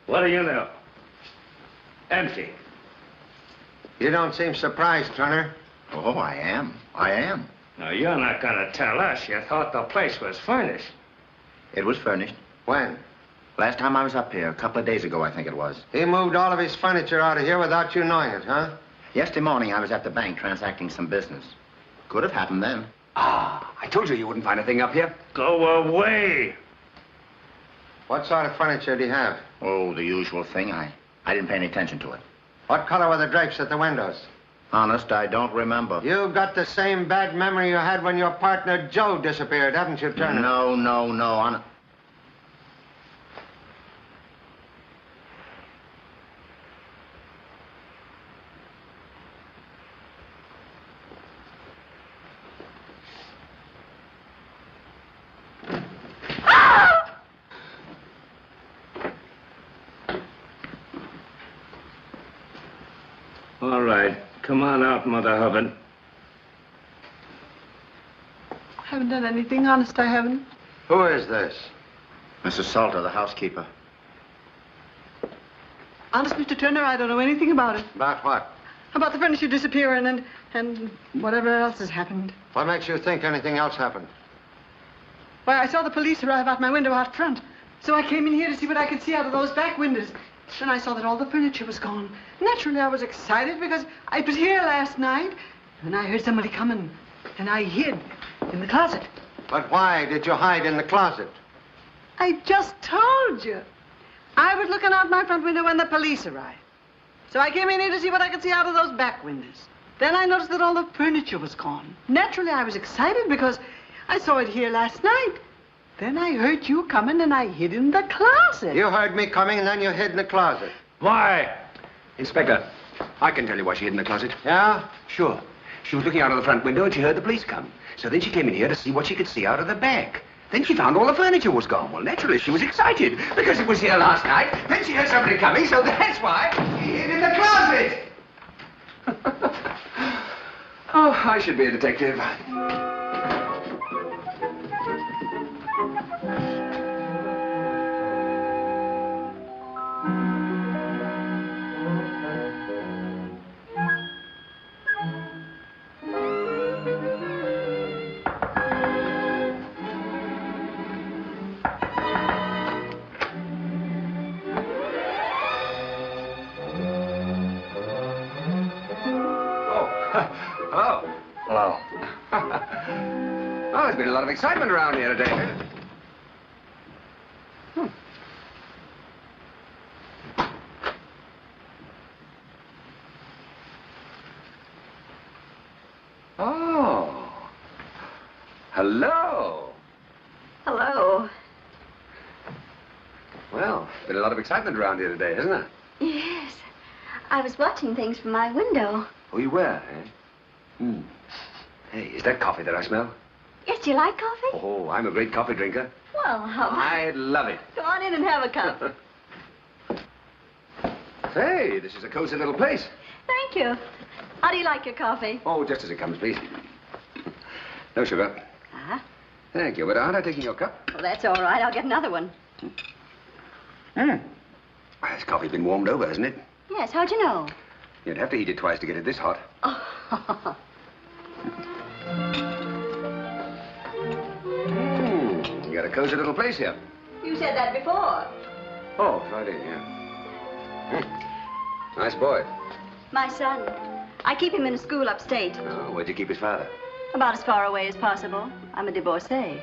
[SPEAKER 8] What do you know? Empty.
[SPEAKER 13] You don't seem surprised, Turner.
[SPEAKER 4] Oh, I am. I am.
[SPEAKER 8] Now, you're not going to tell us you thought the place was furnished.
[SPEAKER 4] It was furnished.
[SPEAKER 13] When?
[SPEAKER 4] Last time I was up here, a couple of days ago, I think it was.
[SPEAKER 13] He moved all of his furniture out of here without you knowing it, huh?
[SPEAKER 4] Yesterday morning, I was at the bank transacting some business. Could have happened then.
[SPEAKER 3] Ah, I told you you wouldn't find a thing up here.
[SPEAKER 8] Go away.
[SPEAKER 13] What sort of furniture do you have?
[SPEAKER 4] Oh, the usual thing. I didn't pay any attention to it.
[SPEAKER 13] What color were the drapes at the windows?
[SPEAKER 4] Honest, I don't remember.
[SPEAKER 13] You've got the same bad memory you had when your partner Joe disappeared, haven't you, Turner?
[SPEAKER 4] No. Honest.
[SPEAKER 8] All right. Come on out, Mother Hubbard.
[SPEAKER 5] I haven't done anything, honest, I haven't.
[SPEAKER 13] Who is this?
[SPEAKER 4] Mrs. Salter, the housekeeper.
[SPEAKER 5] Honest, Mr. Turner, I don't know anything about it.
[SPEAKER 13] About what?
[SPEAKER 5] About the furniture disappearing and whatever else has happened.
[SPEAKER 13] What makes you think anything else happened?
[SPEAKER 5] Why, I saw the police arrive out my window out front. So I came in here to see what I could see out of those back windows. Then I saw that all the furniture was gone. Naturally, I was excited because I was here last night. And I heard somebody coming. And I hid in the closet.
[SPEAKER 13] But why did you hide in the closet?
[SPEAKER 5] I just told you. I was looking out my front window when the police arrived. So I came in here to see what I could see out of those back windows. Then I noticed that all the furniture was gone. Naturally, I was excited because I saw it here last night. Then I heard you coming and I hid in the closet.
[SPEAKER 13] You heard me coming and then you hid in the closet.
[SPEAKER 8] Why?
[SPEAKER 3] Inspector, I can tell you why she hid in the closet.
[SPEAKER 13] Yeah?
[SPEAKER 3] Sure. She was looking out of the front window and she heard the police come. So then she came in here to see what she could see out of the back. Then she found all the furniture was gone. Well, naturally, she was excited because it was here last night. Then she heard somebody coming, so that's why she hid in the closet. Oh, I should be a detective. Oh, there's been a lot of excitement around here today. Oh. Hello.
[SPEAKER 10] Hello.
[SPEAKER 3] Well, been a lot of excitement around here today, hasn't there?
[SPEAKER 10] Yes. I was watching things from my window.
[SPEAKER 3] Oh, you were, eh? Hey, is that coffee that I smell?
[SPEAKER 10] Yes, do you like coffee?
[SPEAKER 3] Oh, I'm a great coffee drinker.
[SPEAKER 10] Well, how about...
[SPEAKER 3] I love it.
[SPEAKER 10] Go on in and have a cup.
[SPEAKER 3] Hey, this is a cozy little place.
[SPEAKER 10] Thank you. How do you like your coffee?
[SPEAKER 3] Oh, just as it comes, please. No sugar.
[SPEAKER 10] Uh-huh.
[SPEAKER 3] Thank you, but aren't I taking your cup?
[SPEAKER 10] Well, that's all right. I'll get another one.
[SPEAKER 3] This coffee's been warmed over, hasn't it?
[SPEAKER 10] Yes, how'd you know?
[SPEAKER 3] You'd have to heat it twice to get it this hot.
[SPEAKER 10] Oh.
[SPEAKER 3] You got a cozy little place here.
[SPEAKER 10] You said that before.
[SPEAKER 3] Oh, so I did, yeah. Nice boy.
[SPEAKER 10] My son. I keep him in a school upstate.
[SPEAKER 3] Oh, where'd you keep his father?
[SPEAKER 10] About as far away as possible. I'm a divorcee.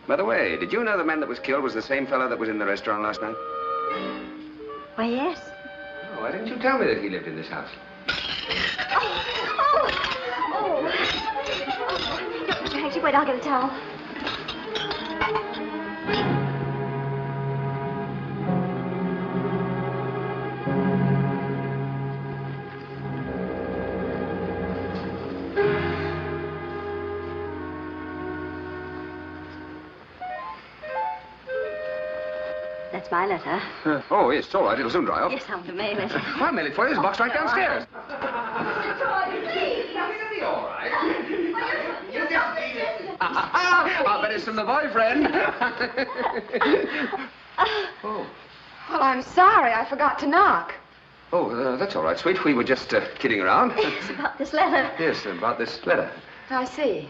[SPEAKER 3] By the way, did you know the man that was killed was the same fellow that was in the restaurant last night?
[SPEAKER 10] Why, yes.
[SPEAKER 3] Oh, why didn't you tell me that he lived in this house?
[SPEAKER 10] Oh! Look, Mr. Hanks,
[SPEAKER 7] you wait, I'll get a towel.
[SPEAKER 10] That's my letter.
[SPEAKER 3] Oh, yes, it's all right. It'll soon dry off.
[SPEAKER 10] Yes, I want to mail it.
[SPEAKER 3] I'll mail it for you. There's a box right downstairs. I'll bet it's from the boyfriend.
[SPEAKER 2] Oh. Well, I'm sorry. I forgot to knock.
[SPEAKER 3] Oh, that's all right, sweet. We were just kidding around.
[SPEAKER 10] It's about this letter.
[SPEAKER 3] Yes, about this letter.
[SPEAKER 2] I see.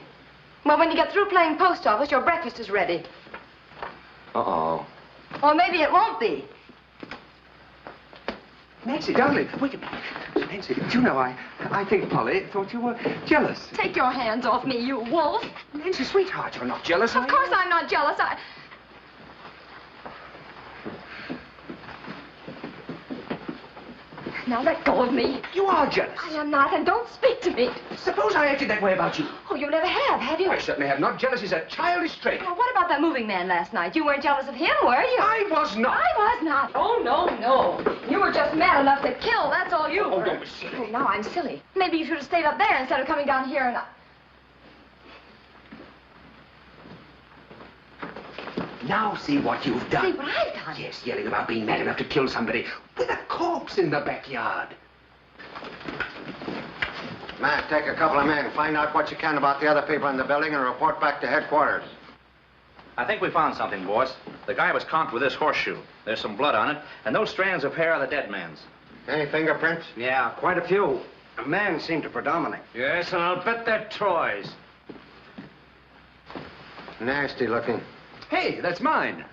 [SPEAKER 2] Well, when you get through playing post office, your breakfast is ready.
[SPEAKER 3] Uh-oh.
[SPEAKER 2] Or maybe it won't be.
[SPEAKER 3] Nancy, darling, wait a minute. Nancy, do you know, I think Polly thought you were jealous.
[SPEAKER 2] Take your hands off me, you wolf.
[SPEAKER 3] Nancy, sweetheart, you're not jealous, are
[SPEAKER 2] Of
[SPEAKER 3] you?
[SPEAKER 2] course I'm not jealous. Now let go of me.
[SPEAKER 3] You are jealous.
[SPEAKER 2] I am not, and don't speak to me.
[SPEAKER 3] Suppose I acted that way about you.
[SPEAKER 2] Oh, you never have you?
[SPEAKER 3] I certainly have not. Jealousy is a childish trait.
[SPEAKER 2] Well, what about that moving man last night? You weren't jealous of him, were you?
[SPEAKER 3] I was not.
[SPEAKER 2] I was not. Oh, no. You were just mad enough to kill. That's all you were.
[SPEAKER 3] Oh, don't be silly.
[SPEAKER 2] Oh, now I'm silly. Maybe you should have stayed up there instead of coming down here and...
[SPEAKER 3] Now see what you've done.
[SPEAKER 2] See what I've done?
[SPEAKER 3] Yes, yelling about being mad enough to kill somebody with a corpse in the backyard.
[SPEAKER 13] Matt, take a couple of men, find out what you can about the other people in the building and report back to headquarters.
[SPEAKER 8] I think we found something, boss. The guy was conked with this horseshoe. There's some blood on it, and those strands of hair are the dead man's.
[SPEAKER 13] Any fingerprints?
[SPEAKER 11] Yeah, quite a few. A man seemed to predominate.
[SPEAKER 8] Yes, and I'll bet they're Troy's.
[SPEAKER 13] Nasty looking.
[SPEAKER 3] Hey, that's mine.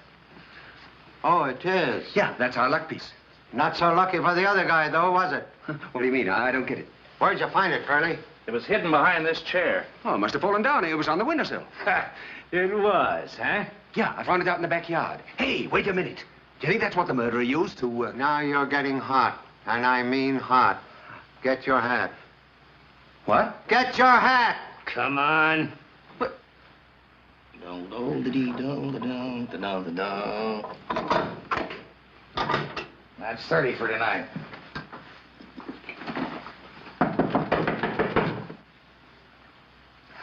[SPEAKER 13] Oh, it is?
[SPEAKER 3] Yeah, that's our luck piece.
[SPEAKER 13] Not so lucky for the other guy, though, was it?
[SPEAKER 3] What do you mean? I don't get it.
[SPEAKER 13] Where'd you find it, Curly?
[SPEAKER 8] It was hidden behind this chair.
[SPEAKER 3] Oh, it must have fallen down. It was on the windowsill.
[SPEAKER 8] It was, huh?
[SPEAKER 3] Yeah, I found it out in the backyard. Hey, wait a minute. Do you think that's what the murderer used to,
[SPEAKER 13] Now you're getting hot, and I mean hot. Get your hat.
[SPEAKER 3] What?
[SPEAKER 13] Get your hat!
[SPEAKER 8] Come on.
[SPEAKER 3] What?
[SPEAKER 4] That's 30 for tonight.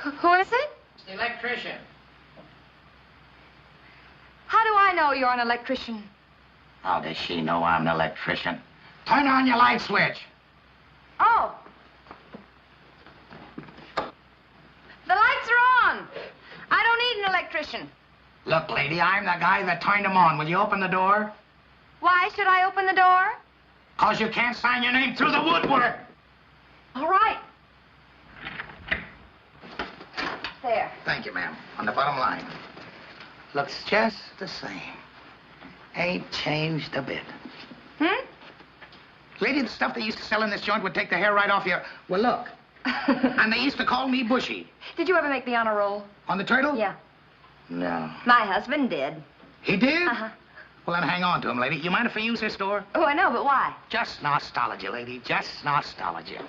[SPEAKER 2] Who is it?
[SPEAKER 4] It's the electrician.
[SPEAKER 2] How do I know you're an electrician?
[SPEAKER 4] How does she know I'm an electrician? Turn on your light switch.
[SPEAKER 2] Oh. The lights are on. I don't need an electrician.
[SPEAKER 4] Look, lady, I'm the guy that turned them on. Will you open the door?
[SPEAKER 2] Why should I open the door?
[SPEAKER 4] 'Cause you can't sign your name through the woodwork.
[SPEAKER 2] All right. There.
[SPEAKER 4] Thank you, ma'am. On the bottom line. Looks just the same. Ain't changed a bit.
[SPEAKER 2] Hmm?
[SPEAKER 4] Lady, the stuff they used to sell in this joint would take the hair right off your... Well, look. And they used to call me Bushy.
[SPEAKER 2] Did you ever make the honor roll?
[SPEAKER 4] On the turtle?
[SPEAKER 2] Yeah.
[SPEAKER 4] No.
[SPEAKER 2] My husband did.
[SPEAKER 4] He did?
[SPEAKER 2] Uh-huh.
[SPEAKER 4] Well, then hang on to him, lady. You mind if I use this door?
[SPEAKER 2] Oh, I know, but why?
[SPEAKER 4] Just nostalgia, lady. Just nostalgia.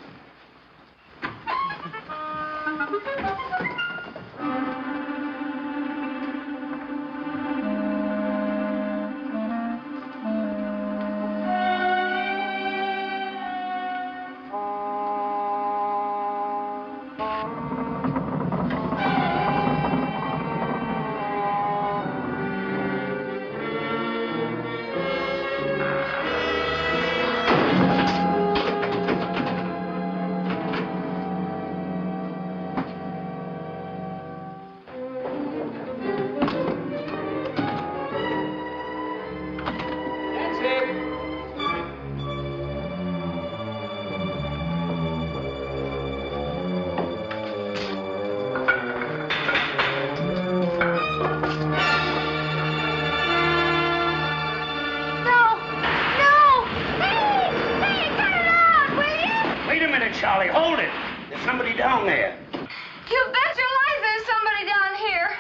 [SPEAKER 11] Charlie, hold it. There's somebody down there.
[SPEAKER 2] You bet your life there's somebody down here.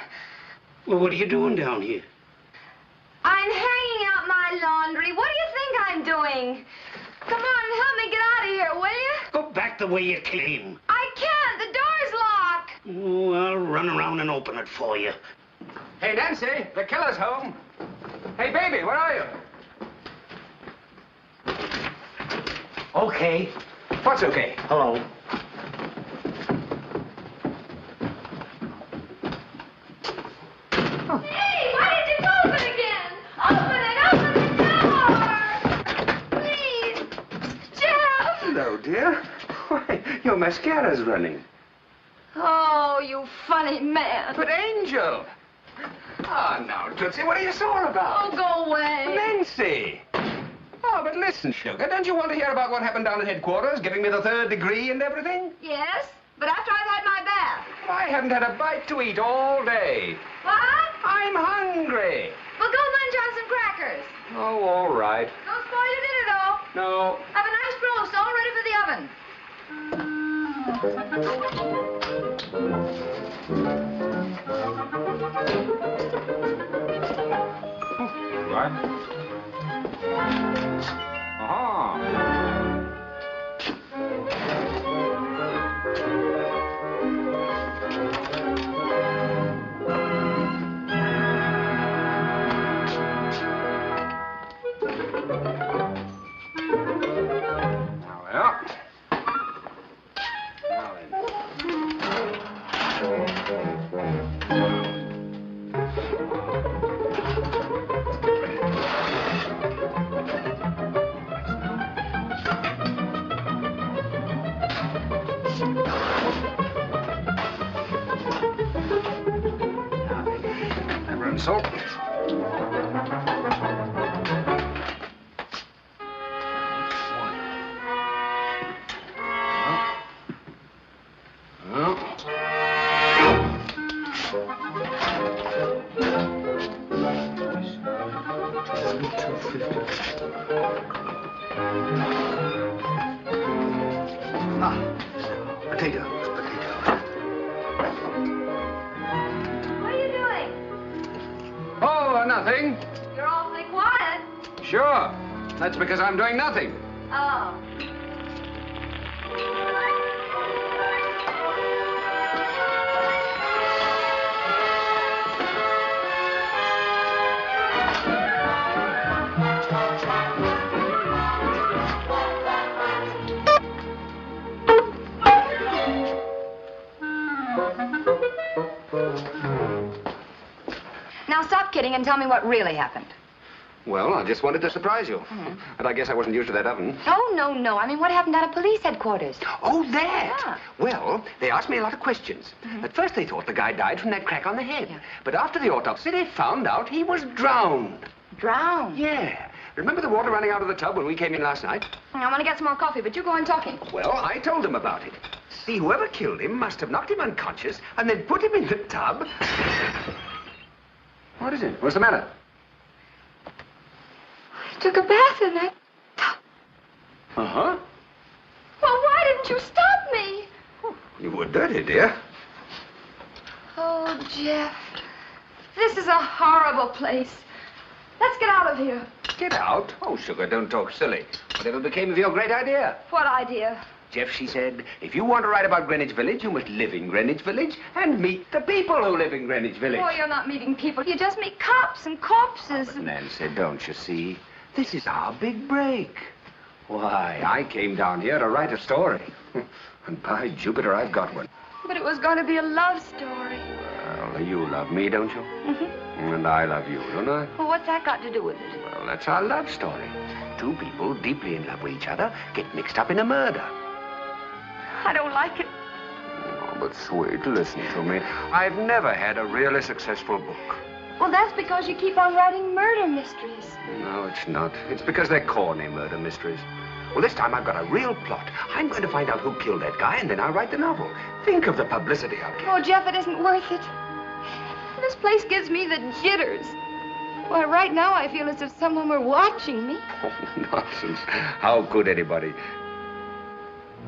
[SPEAKER 11] Well, what are you doing down here?
[SPEAKER 2] I'm hanging out my laundry. What do you think I'm doing? Come on, help me get out of here, will you?
[SPEAKER 11] Go back the way you came.
[SPEAKER 2] I can't. The door's locked.
[SPEAKER 11] Oh, I'll run around and open it for you.
[SPEAKER 3] Hey, Nancy, the killer's home. Hey, baby, where are you?
[SPEAKER 11] Okay.
[SPEAKER 3] What's okay?
[SPEAKER 11] Hello.
[SPEAKER 2] Hey, why did you open again? Open the door! Please! Jeff!
[SPEAKER 3] Hello, dear. Why, your mascara's running.
[SPEAKER 2] Oh, you funny man.
[SPEAKER 3] But, Angel. Oh, now, Tootsie, what are you sore about?
[SPEAKER 2] Oh, go away.
[SPEAKER 3] Nancy. Oh, but listen, sugar, don't you want to hear about what happened down at headquarters, giving me the 3rd degree and everything?
[SPEAKER 2] Yes, but after I've had my bath.
[SPEAKER 3] I haven't had a bite to eat all day.
[SPEAKER 2] What?
[SPEAKER 3] I'm hungry.
[SPEAKER 2] Well, go munch on some crackers.
[SPEAKER 3] Oh, all right.
[SPEAKER 2] Don't spoil your dinner, though.
[SPEAKER 3] No.
[SPEAKER 2] Have a nice roast all ready for the oven.
[SPEAKER 3] Right. Uh-huh. Salt. Potatoes.
[SPEAKER 2] What are you doing?
[SPEAKER 3] Oh, nothing.
[SPEAKER 2] You're awfully quiet.
[SPEAKER 3] Sure. That's because I'm doing nothing.
[SPEAKER 2] Oh. Now stop kidding and tell me what really happened.
[SPEAKER 3] Well, I just wanted to surprise you. And I guess I wasn't used to that oven.
[SPEAKER 2] Oh, no. I mean, what happened out of police headquarters?
[SPEAKER 3] Oh, that?
[SPEAKER 2] Yeah.
[SPEAKER 3] Well, they asked me a lot of questions. At first, they thought the guy died from that crack on the head. Yeah. But after the autopsy, they found out he was drowned.
[SPEAKER 2] Drowned?
[SPEAKER 3] Yeah. Remember the water running out of the tub when we came in last night?
[SPEAKER 2] I want to get some more coffee, but you go on talking.
[SPEAKER 3] Well, I told them about it. See, whoever killed him must have knocked him unconscious and then put him in the tub. What is it? What's the matter?
[SPEAKER 2] I took a bath in that tub.
[SPEAKER 3] Uh-huh.
[SPEAKER 2] Well, why didn't you stop me?
[SPEAKER 3] You were dirty, dear.
[SPEAKER 2] Oh, Jeff. This is a horrible place. Let's get out of here.
[SPEAKER 3] Get out? Oh, sugar, don't talk silly. Whatever became of your great idea?
[SPEAKER 2] What idea?
[SPEAKER 3] Jeff, she said, if you want to write about Greenwich Village, you must live in Greenwich Village and meet the people who live in Greenwich Village.
[SPEAKER 2] Oh, you're not meeting people. You just meet cops and corpses.
[SPEAKER 3] But Nancy, don't you see? This is our big break. Why, I came down here to write a story. And by Jupiter, I've got one.
[SPEAKER 2] But it was going to be a love story.
[SPEAKER 3] Well, you love me, don't you? And I love you, don't I?
[SPEAKER 2] Well, what's that got to do with it?
[SPEAKER 3] Well, that's our love story. Two people deeply in love with each other get mixed up in a murder.
[SPEAKER 2] I don't like it.
[SPEAKER 3] Oh, but sweet, listen to me. I've never had a really successful book.
[SPEAKER 2] Well, that's because you keep on writing murder mysteries.
[SPEAKER 3] No, it's not. It's because they're corny murder mysteries. Well, this time I've got a real plot. I'm going to find out who killed that guy, and then I'll write the novel. Think of the publicity I'll get.
[SPEAKER 2] Oh, Jeff, it isn't worth it. This place gives me the jitters. Why, right now I feel as if someone were watching me.
[SPEAKER 3] Oh, nonsense. How could anybody?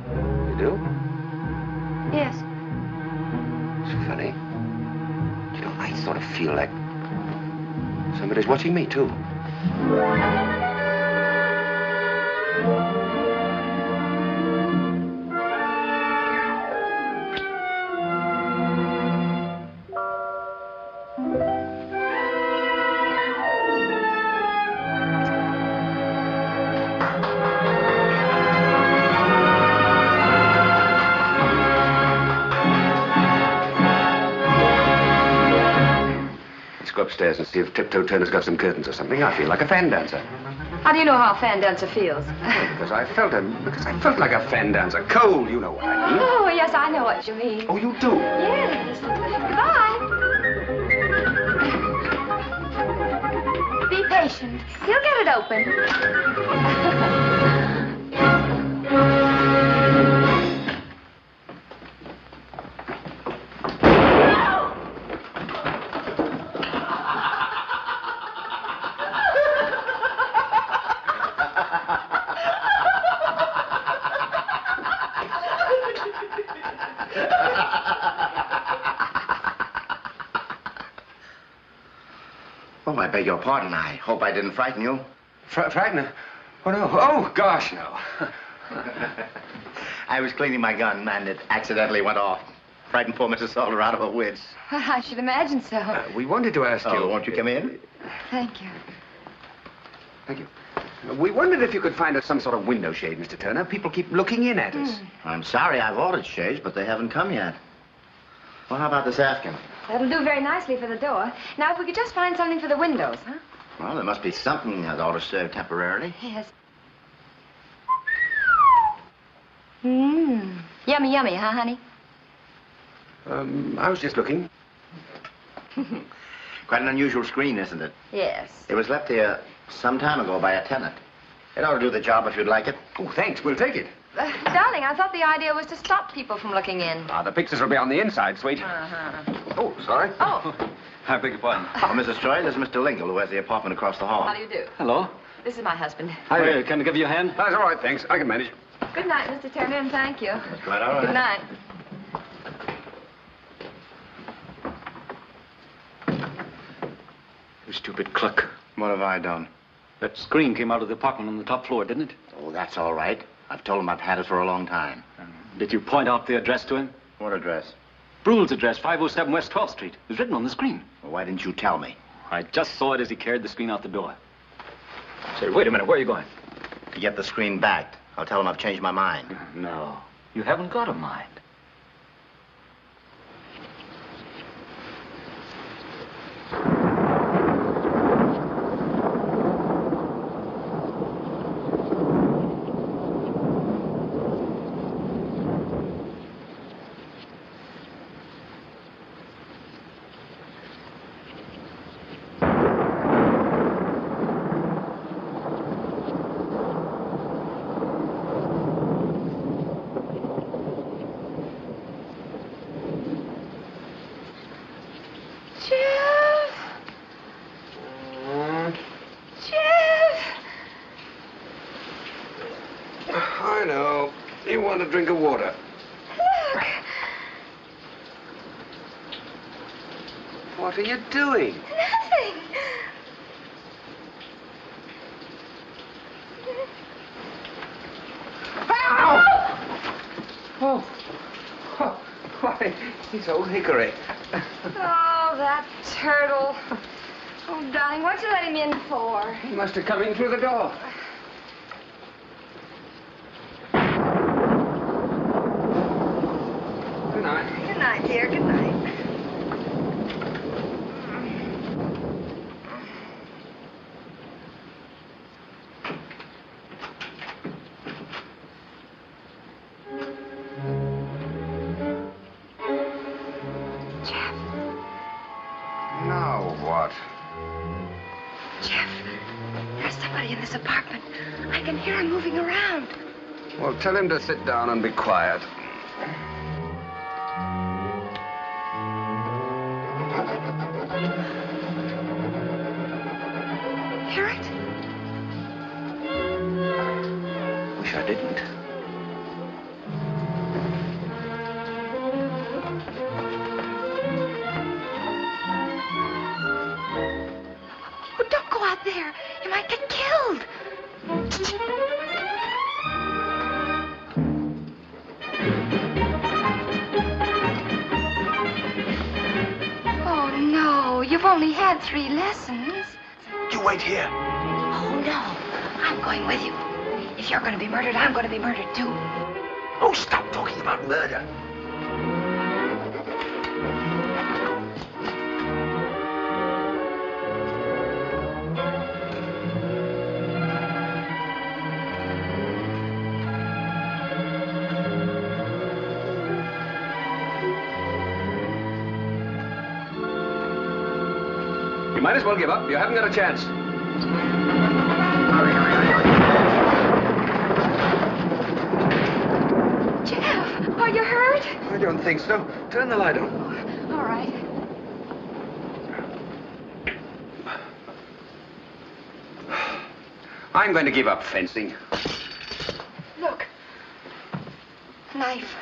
[SPEAKER 3] You do?
[SPEAKER 2] Yes.
[SPEAKER 3] It's funny. You know, I sort of feel like somebody's watching me, too. upstairs and see if Tiptoe Turner's got some curtains or something. I feel like a fan dancer.
[SPEAKER 2] How do you know how a fan dancer feels?
[SPEAKER 3] Because I felt like a fan dancer. Cold, you know what I mean.
[SPEAKER 2] Oh, yes, I know what you mean.
[SPEAKER 3] Oh, you do?
[SPEAKER 2] Yes. Goodbye. Be patient. He'll get it open.
[SPEAKER 4] Oh, I beg your pardon. I hope I didn't frighten you.
[SPEAKER 3] Frighten her? Oh, no. Oh, gosh, no.
[SPEAKER 4] I was cleaning my gun, and it accidentally went off. Frightened poor Mrs. Salter out of her wits.
[SPEAKER 2] I should imagine so.
[SPEAKER 3] We wanted to ask you...
[SPEAKER 4] Oh, won't you come in?
[SPEAKER 2] Thank you.
[SPEAKER 3] Thank you. We wondered if you could find us some sort of window shade, Mr. Turner. People keep looking in at us.
[SPEAKER 4] I'm sorry, I've ordered shades, but they haven't come yet. Well, how about this afghan?
[SPEAKER 2] That'll do very nicely for the door. Now, if we could just find something for the windows, huh?
[SPEAKER 4] Well, there must be something that ought to serve temporarily.
[SPEAKER 2] Yes. Mmm. Yummy, yummy, huh, honey?
[SPEAKER 3] I was just looking.
[SPEAKER 4] Quite an unusual screen, isn't it?
[SPEAKER 2] Yes.
[SPEAKER 4] It was left here some time ago by a tenant. It ought to do the job if you'd like it.
[SPEAKER 3] Oh, thanks. We'll take it.
[SPEAKER 2] Darling, I thought the idea was to stop people from looking in.
[SPEAKER 3] The pictures will be on the inside, sweet. Oh, sorry.
[SPEAKER 2] Oh.
[SPEAKER 9] I beg your pardon.
[SPEAKER 4] Oh, Mrs. Troy, this is Mr. Lingle, who has the apartment across the hall.
[SPEAKER 2] How do you do?
[SPEAKER 9] Hello.
[SPEAKER 2] This is my husband.
[SPEAKER 9] Hi, can I give you a hand?
[SPEAKER 3] That's all right, thanks. I can manage.
[SPEAKER 2] Good night, Mr. Turner, and thank you.
[SPEAKER 4] That's quite all right.
[SPEAKER 2] Good night.
[SPEAKER 9] You stupid cluck.
[SPEAKER 4] What have I done?
[SPEAKER 9] That screen came out of the apartment on the top floor, didn't it?
[SPEAKER 4] Oh, that's all right. I've told him I've had it for a long time.
[SPEAKER 9] Did you point out the address to him?
[SPEAKER 4] What address?
[SPEAKER 9] Brule's address, 507 West 12th Street. It was written on the screen.
[SPEAKER 4] Well, why didn't you tell me?
[SPEAKER 9] I just saw it as he carried the screen out the door. Say, wait a minute. Where are you going?
[SPEAKER 4] To get the screen back. I'll tell him I've changed my mind.
[SPEAKER 9] No. You haven't got a mind.
[SPEAKER 3] I know. You want a drink of water.
[SPEAKER 2] Look.
[SPEAKER 3] What are you doing?
[SPEAKER 2] Nothing.
[SPEAKER 3] Oh. Oh. Why, it's old Hickory.
[SPEAKER 2] Oh, that turtle. Oh, darling, what'd you let him in for?
[SPEAKER 3] He must have come in through the door. Good night.
[SPEAKER 2] Good night, dear. Good night. Jeff.
[SPEAKER 3] Now what?
[SPEAKER 2] Jeff, there's somebody in this apartment. I can hear him moving around.
[SPEAKER 3] Well, tell him to sit down and be quiet.
[SPEAKER 2] Hear it?
[SPEAKER 3] Wish I didn't.
[SPEAKER 2] Oh, don't go out there. You might get killed. Oh, no. You've only had 3 lessons.
[SPEAKER 3] You wait here.
[SPEAKER 2] Oh, no. I'm going with you. If you're going to be murdered, I'm going to be murdered, too.
[SPEAKER 3] Oh, stop talking about murder.
[SPEAKER 8] might as well give up. You haven't got a chance.
[SPEAKER 2] Jeff, are you hurt?
[SPEAKER 3] I don't think so. Turn the light on.
[SPEAKER 2] All right.
[SPEAKER 3] I'm going to give up fencing.
[SPEAKER 2] Look. Knife.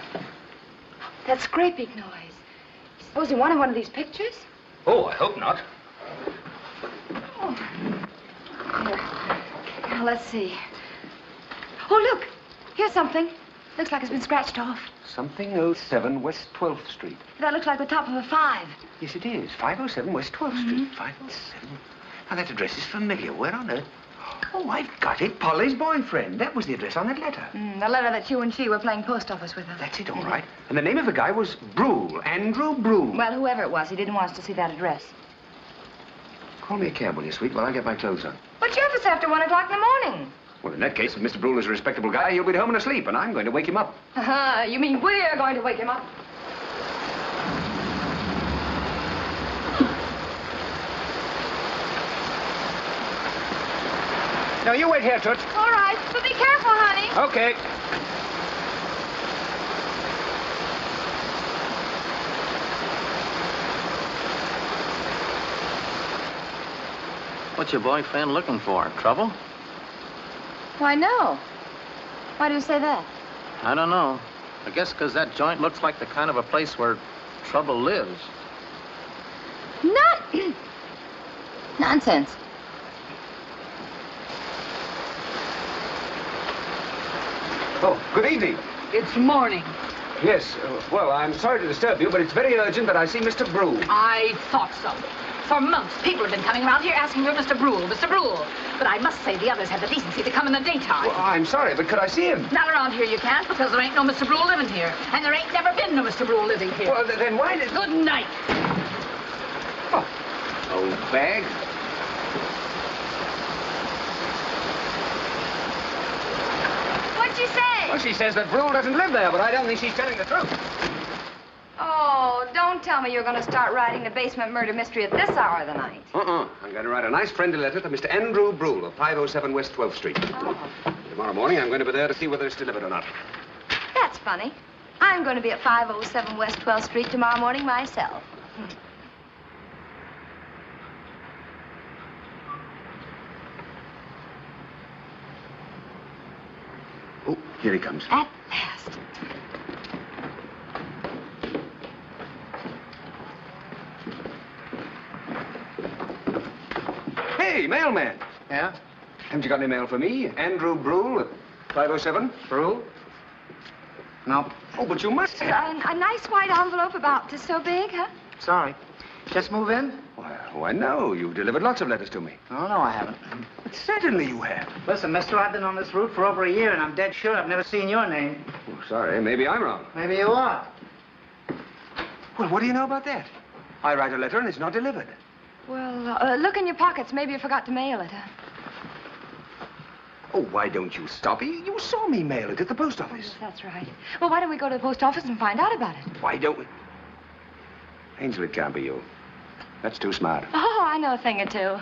[SPEAKER 2] That scraping noise. Suppose you wanted one of these pictures?
[SPEAKER 8] Oh, I hope not.
[SPEAKER 2] Oh. Here. Now, let's see. Oh, look. Here's something. Looks like it's been scratched off.
[SPEAKER 3] Something 07 West 12th Street.
[SPEAKER 2] That looks like the top of a 5.
[SPEAKER 3] Yes, it is. 507 West 12th Street. 507. Now, that address is familiar. Where on earth? Oh, I've got it. Polly's boyfriend. That was the address on that letter.
[SPEAKER 2] The letter that you and she were playing post office with her.
[SPEAKER 3] That's it, all right. And the name of the guy was Brule. Andrew Brule.
[SPEAKER 2] Well, whoever it was, he didn't want us to see that address.
[SPEAKER 3] Call me a cab, will you, sweet, while I get my clothes on.
[SPEAKER 2] But Jeff, it's after 1 o'clock in the morning.
[SPEAKER 3] Well, in that case, if Mr. Brule is a respectable guy, he'll be home and asleep, and I'm going to wake him up.
[SPEAKER 2] You mean we're going to wake him up?
[SPEAKER 11] No, you wait here, Toots.
[SPEAKER 2] All right, but be careful, honey.
[SPEAKER 11] Okay.
[SPEAKER 14] What's your boyfriend looking for? Trouble?
[SPEAKER 2] Why, no. Why do you say that?
[SPEAKER 14] I don't know. I guess because that joint looks like the kind of a place where trouble lives.
[SPEAKER 2] Nonsense.
[SPEAKER 3] Oh, good evening.
[SPEAKER 15] It's morning.
[SPEAKER 3] Yes, well, I'm sorry to disturb you, but it's very urgent that I see Mr. Brule.
[SPEAKER 15] I thought so. For months, people have been coming around here asking for Mr. Brule, Mr. Brule. But I must say the others had the decency to come in the daytime.
[SPEAKER 3] Well, I'm sorry, but could I see him?
[SPEAKER 15] Not around here you can't, because there ain't no Mr. Brule living here. And there ain't never been no Mr. Brule living here.
[SPEAKER 3] Well, then why did...
[SPEAKER 15] Good night.
[SPEAKER 3] Oh, old bag.
[SPEAKER 2] What'd she say?
[SPEAKER 3] Well, she says that Brule doesn't live there, but I don't think she's telling the truth.
[SPEAKER 2] Oh, don't tell me you're going to start writing the basement murder mystery at this hour of the night.
[SPEAKER 3] I'm going to write a nice friendly letter to Mr. Andrew Brule of 507 West 12th Street.
[SPEAKER 2] Oh.
[SPEAKER 3] Tomorrow morning, I'm going to be there to see whether it's delivered or not.
[SPEAKER 2] That's funny. I'm going to be at 507 West 12th Street tomorrow morning myself.
[SPEAKER 3] Oh, here he comes.
[SPEAKER 2] At last.
[SPEAKER 3] Hey, mailman.
[SPEAKER 14] Yeah?
[SPEAKER 3] Haven't you got any mail for me? Andrew Brule at 507?
[SPEAKER 14] Brule? No.
[SPEAKER 3] Oh, but you must have.
[SPEAKER 2] A nice white envelope about this so big, huh?
[SPEAKER 4] Sorry. Just move in?
[SPEAKER 3] Why, no. You've delivered lots of letters to me.
[SPEAKER 4] Oh, no, I haven't.
[SPEAKER 3] But certainly you have.
[SPEAKER 4] Listen, mister, I've been on this route for over a year, and I'm dead sure I've never seen your name.
[SPEAKER 3] Oh, sorry. Maybe I'm wrong.
[SPEAKER 4] Maybe you are.
[SPEAKER 3] Well, what do you know about that? I write a letter and it's not delivered.
[SPEAKER 2] Well, look in your pockets. Maybe you forgot to mail it, huh?
[SPEAKER 3] Oh, why don't you stop? You saw me mail it at the post office.
[SPEAKER 2] Yes, that's right. Well, why don't we go to the post office and find out about it?
[SPEAKER 3] Why don't we? Angel, it can't be you. That's too smart.
[SPEAKER 2] Oh, I know a thing or two.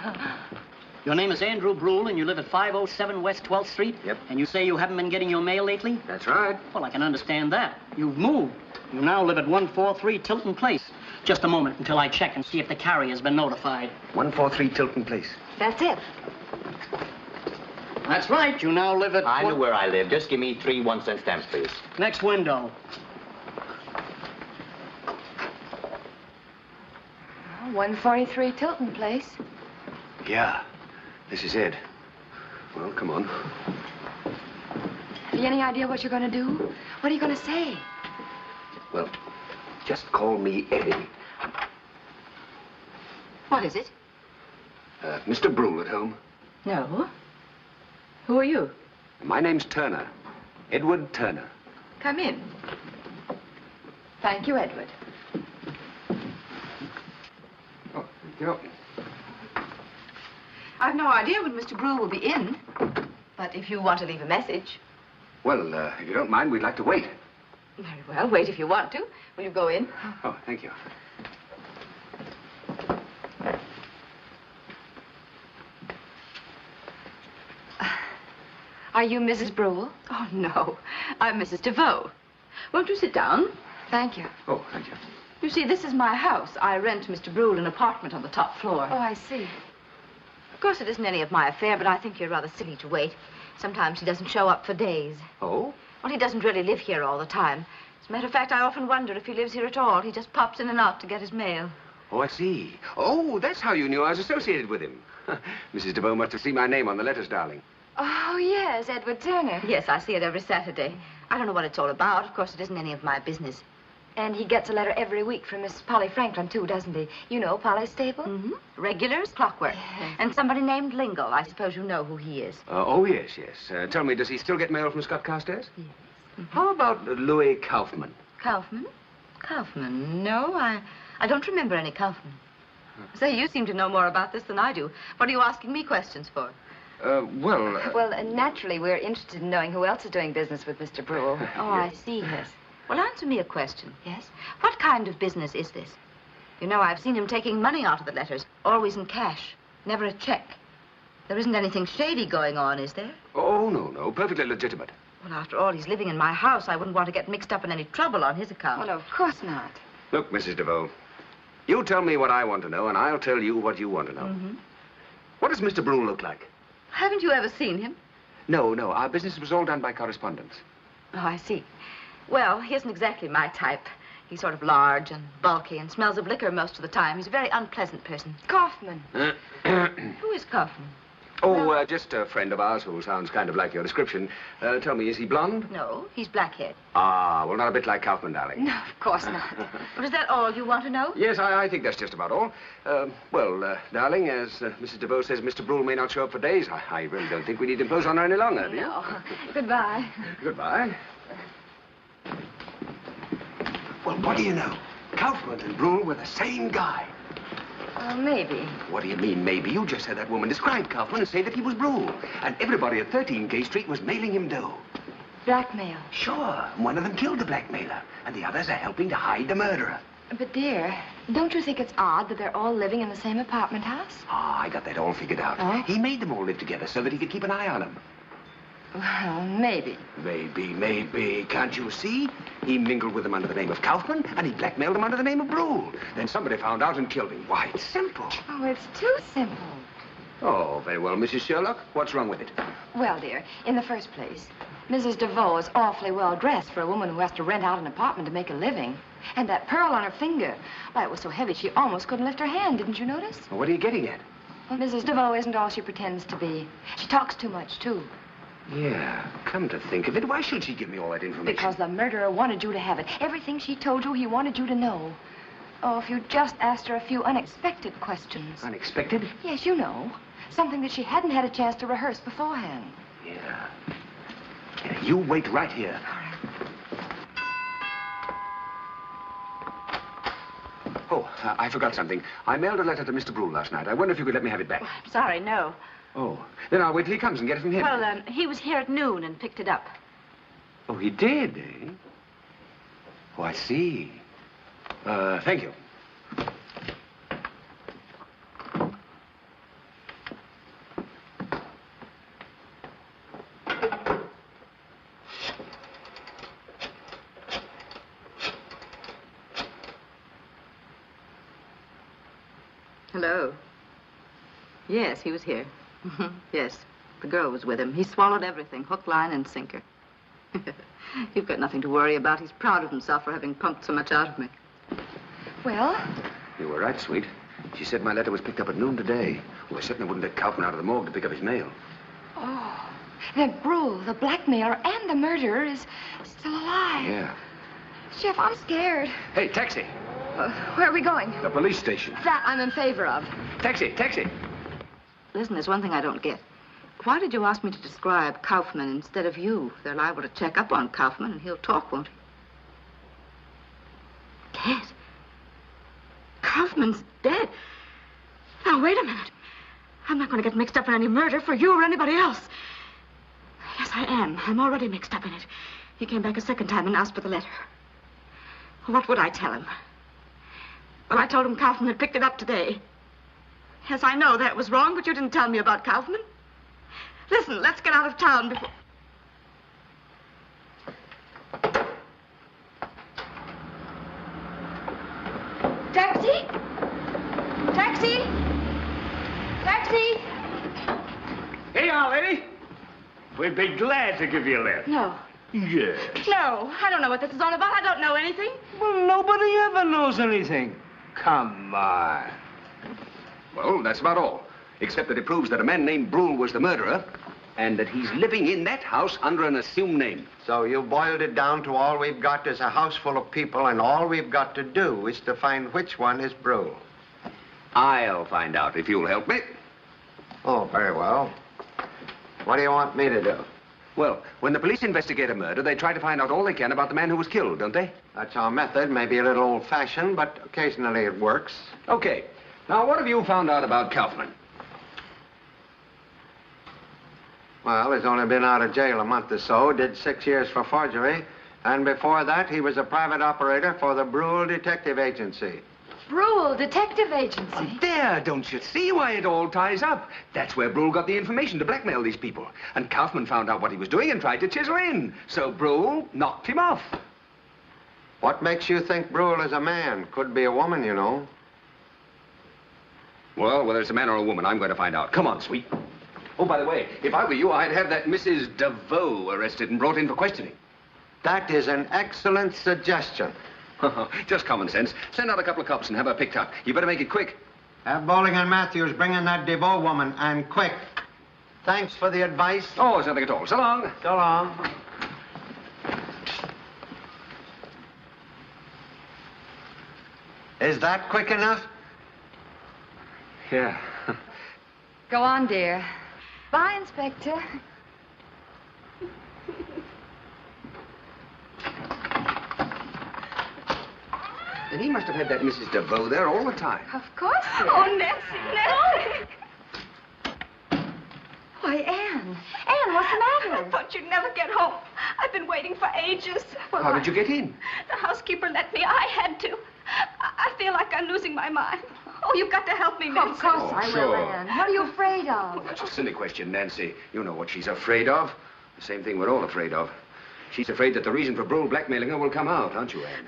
[SPEAKER 6] Your name is Andrew Brule, and you live at 507 West 12th Street?
[SPEAKER 3] Yep.
[SPEAKER 6] And you say you haven't been getting your mail lately?
[SPEAKER 3] That's right.
[SPEAKER 6] Well, I can understand that. You've moved. You now live at 143 Tilton Place. Just a moment until I check and see if the carrier's been notified.
[SPEAKER 3] 143 Tilton Place.
[SPEAKER 2] That's it.
[SPEAKER 6] That's right. You now live at...
[SPEAKER 16] I know where I live. Just give me 3 1-cent stamps, please.
[SPEAKER 6] Next window.
[SPEAKER 2] 143 Tilton Place.
[SPEAKER 3] Yeah, this is it. Well, come on.
[SPEAKER 2] Have you any idea what you're going to do? What are you going to say?
[SPEAKER 3] Well, just call me Eddie.
[SPEAKER 15] What is it?
[SPEAKER 3] Mr. Brule at home?
[SPEAKER 15] No. Who are you?
[SPEAKER 3] My name's Turner. Edward Turner.
[SPEAKER 15] Come in.
[SPEAKER 2] Thank you, Edward.
[SPEAKER 3] Oh, thank you.
[SPEAKER 15] I've no idea when Mr. Brule will be in. But if you want to leave a message...
[SPEAKER 3] Well, if you don't mind, we'd like to wait.
[SPEAKER 15] Very well, wait if you want to. Will you go in?
[SPEAKER 3] Oh, thank you.
[SPEAKER 2] Are you Mrs. Brule?
[SPEAKER 17] Oh, no. I'm Mrs. DeVoe. Won't you sit down?
[SPEAKER 2] Thank you.
[SPEAKER 3] Oh, thank you.
[SPEAKER 17] You see, this is my house. I rent Mr. Brule an apartment on the top floor.
[SPEAKER 2] Oh, I see.
[SPEAKER 17] Of course, it isn't any of my affair, but I think you're rather silly to wait. Sometimes he doesn't show up for days.
[SPEAKER 3] Oh?
[SPEAKER 17] Well, he doesn't really live here all the time. As a matter of fact, I often wonder if he lives here at all. He just pops in and out to get his mail.
[SPEAKER 3] Oh, I see. Oh, that's how you knew I was associated with him. Mrs. DeVoe must have seen my name on the letters, darling.
[SPEAKER 2] Oh, yes, Edward Turner.
[SPEAKER 17] Yes, I see it every Saturday. I don't know what it's all about. Of course, it isn't any of my business.
[SPEAKER 2] And he gets a letter every week from Miss Polly Franklin, too, doesn't he? You know Polly's stable?
[SPEAKER 17] Mm-hmm. Regulars, clockwork. Yes. And somebody named Lingle. I suppose you know who he is.
[SPEAKER 3] Oh, yes, yes. Tell me, does he still get mail from Scott Carstairs?
[SPEAKER 17] Yes. Mm-hmm.
[SPEAKER 3] How about Louis Kaufman?
[SPEAKER 17] Kaufman? Kaufman? No, I don't remember any Kaufman. Say, you seem to know more about this than I do. What are you asking me questions for?
[SPEAKER 2] Well, naturally, we're interested in knowing who else is doing business with Mr. Brule.
[SPEAKER 17] Oh, I see, yes. Well, answer me a question. Yes? What kind of business is this? You know, I've seen him taking money out of the letters, always in cash, never a check. There isn't anything shady going on, is there?
[SPEAKER 3] Oh, no. Perfectly legitimate.
[SPEAKER 17] Well, after all, he's living in my house. I wouldn't want to get mixed up in any trouble on his account.
[SPEAKER 2] Well, of course not.
[SPEAKER 3] Look, Mrs. DeVoe, you tell me what I want to know, and I'll tell you what you want to know.
[SPEAKER 17] Mm-hmm.
[SPEAKER 3] What does Mr. Brule look like?
[SPEAKER 17] Haven't you ever seen him?
[SPEAKER 3] No. Our business was all done by correspondence.
[SPEAKER 17] Oh, I see. Well, he isn't exactly my type. He's sort of large and bulky and smells of liquor most of the time. He's a very unpleasant person.
[SPEAKER 2] Kaufman.
[SPEAKER 17] Who is Kaufman?
[SPEAKER 3] Oh, just a friend of ours who sounds kind of like your description. Tell me, is he blonde?
[SPEAKER 17] No, he's black-haired.
[SPEAKER 3] Ah, well, not a bit like Kaufman, darling.
[SPEAKER 2] No, of course not.
[SPEAKER 17] Well, is that all you want to know?
[SPEAKER 3] Yes, I think that's just about all. Darling, as Mrs. DeVoe says, Mr. Brule may not show up for days. I really don't think we need to impose on her any longer, do you?
[SPEAKER 2] No. Goodbye.
[SPEAKER 3] Goodbye. Well, what do you know? Kaufman and Brule were the same guy.
[SPEAKER 2] Maybe.
[SPEAKER 3] What do you mean, maybe? You just heard that woman describe Kaufman and say that he was Brule. And everybody at 13 Gay Street was mailing him dough.
[SPEAKER 2] Blackmail.
[SPEAKER 3] Sure. One of them killed the blackmailer, and the others are helping to hide the murderer.
[SPEAKER 2] But, dear, don't you think it's odd that they're all living in the same apartment house?
[SPEAKER 3] Ah, I got that all figured out.
[SPEAKER 2] Oh?
[SPEAKER 3] He made them all live together so that he could keep an eye on them.
[SPEAKER 2] Well, maybe.
[SPEAKER 3] Maybe. Can't you see? He mingled with them under the name of Kaufman, and he blackmailed them under the name of Brule. Then somebody found out and killed him. Why, it's simple.
[SPEAKER 2] Oh, it's too simple.
[SPEAKER 3] Oh, very well, Mrs. Sherlock. What's wrong with it?
[SPEAKER 2] Well, dear, in the first place, Mrs. DeVoe is awfully well dressed for a woman who has to rent out an apartment to make a living. And that pearl on her finger, why, it was so heavy she almost couldn't lift her hand, didn't you notice?
[SPEAKER 3] Well, what are you getting at?
[SPEAKER 2] Well, Mrs. DeVoe isn't all she pretends to be. She talks too much, too.
[SPEAKER 3] Yeah, come to think of it, why should she give me all that information?
[SPEAKER 2] Because the murderer wanted you to have it. Everything she told you, he wanted you to know. Oh, if you just asked her a few unexpected questions.
[SPEAKER 3] Unexpected?
[SPEAKER 2] Yes, you know. Something that she hadn't had a chance to rehearse beforehand.
[SPEAKER 3] Yeah. You wait right here.
[SPEAKER 2] All right.
[SPEAKER 3] Oh, I forgot something. I mailed a letter to Mr. Brule last night. I wonder if you could let me have it back.
[SPEAKER 17] I'm sorry, no.
[SPEAKER 3] Oh, then I'll wait till he comes and get it from him.
[SPEAKER 17] Well, he was here at noon and picked it up.
[SPEAKER 3] Oh, he did, eh? Oh, I see. Thank you.
[SPEAKER 17] Hello. Yes, he was here. Yes, the girl was with him. He swallowed everything, hook, line, and sinker. You've got nothing to worry about. He's proud of himself for having pumped so much out of me.
[SPEAKER 2] Well?
[SPEAKER 3] You were right, sweet. She said my letter was picked up at noon today. Well, I certainly wouldn't let Kaufman out of the morgue to pick up his mail.
[SPEAKER 2] Oh, then Brule, the blackmailer and the murderer, is still alive.
[SPEAKER 3] Yeah.
[SPEAKER 2] Chef, I'm scared.
[SPEAKER 3] Hey, taxi.
[SPEAKER 2] Where are we going?
[SPEAKER 3] The police station.
[SPEAKER 2] That I'm in favor of.
[SPEAKER 3] Taxi.
[SPEAKER 17] Listen, there's one thing I don't get. Why did you ask me to describe Kaufman instead of you? They're liable to check up on Kaufman, and he'll talk, won't he? Dead? Kaufman's dead? Now, wait a minute. I'm not going to get mixed up in any murder for you or anybody else. Yes, I am. I'm already mixed up in it. He came back a second time and asked for the letter. What would I tell him? Well, I told him Kaufman had picked it up today. Yes, I know that was wrong, but you didn't tell me about Kaufman. Listen, let's get out of town before...
[SPEAKER 2] Taxi? Taxi? Taxi?
[SPEAKER 11] Here you are, lady. We'd be glad to give you a lift.
[SPEAKER 2] No.
[SPEAKER 11] Yes.
[SPEAKER 2] No, I don't know what this is all about. I don't know anything.
[SPEAKER 11] Well, nobody ever knows anything. Come on.
[SPEAKER 3] Well, that's about all. Except that it proves that a man named Brule was the murderer and that he's living in that house under an assumed name.
[SPEAKER 13] So you boiled it down to all we've got is a house full of people, and all we've got to do is to find which one is Brule.
[SPEAKER 3] I'll find out if you'll help me.
[SPEAKER 13] Oh, very well. What do you want me to do?
[SPEAKER 3] Well, when the police investigate a murder, they try to find out all they can about the man who was killed, don't they?
[SPEAKER 13] That's our method. Maybe a little old-fashioned, but occasionally it works.
[SPEAKER 3] Okay. Now, what have you found out about Kaufman?
[SPEAKER 13] Well, he's only been out of jail a month or so, did 6 years for forgery, and before that, he was a private operator for the Brule Detective Agency.
[SPEAKER 2] Brule Detective Agency.
[SPEAKER 3] There, don't you see why it all ties up? That's where Brule got the information to blackmail these people. And Kaufman found out what he was doing and tried to chisel in. So Brule knocked him off.
[SPEAKER 13] What makes you think Brule is a man? Could be a woman, you know.
[SPEAKER 3] Well, whether it's a man or a woman, I'm going to find out. Come on, sweet. Oh, by the way, if I were you, I'd have that Mrs. DeVoe arrested and brought in for questioning.
[SPEAKER 13] That is an excellent suggestion.
[SPEAKER 3] Just common sense. Send out a couple of cops and have her picked up. You better make it quick.
[SPEAKER 13] Have Bowling and Matthews bring in that DeVoe woman, and quick. Thanks for the advice.
[SPEAKER 3] Oh, it's nothing at all. So long.
[SPEAKER 13] So long. Is that quick enough?
[SPEAKER 3] Yeah.
[SPEAKER 2] Go on, dear. Bye, Inspector.
[SPEAKER 3] And he must have had that Mrs. DeVoe there all the time.
[SPEAKER 2] Of course, dear.
[SPEAKER 7] Oh, Nancy.
[SPEAKER 2] Why, Anne. Anne, what's the matter?
[SPEAKER 7] I thought you'd never get home. I've been waiting for ages.
[SPEAKER 2] Well,
[SPEAKER 3] How did you get in?
[SPEAKER 7] The housekeeper let me. I had to. I feel like I'm losing my mind. Oh, you've got to help me, Nancy.
[SPEAKER 2] Of course
[SPEAKER 3] Oh,
[SPEAKER 2] I will,
[SPEAKER 3] sure.
[SPEAKER 2] Anne. What are you afraid of?
[SPEAKER 3] That's a silly question, Nancy. You know what she's afraid of. The same thing we're all afraid of. She's afraid that the reason for Brule blackmailing her will come out, aren't you, Anne?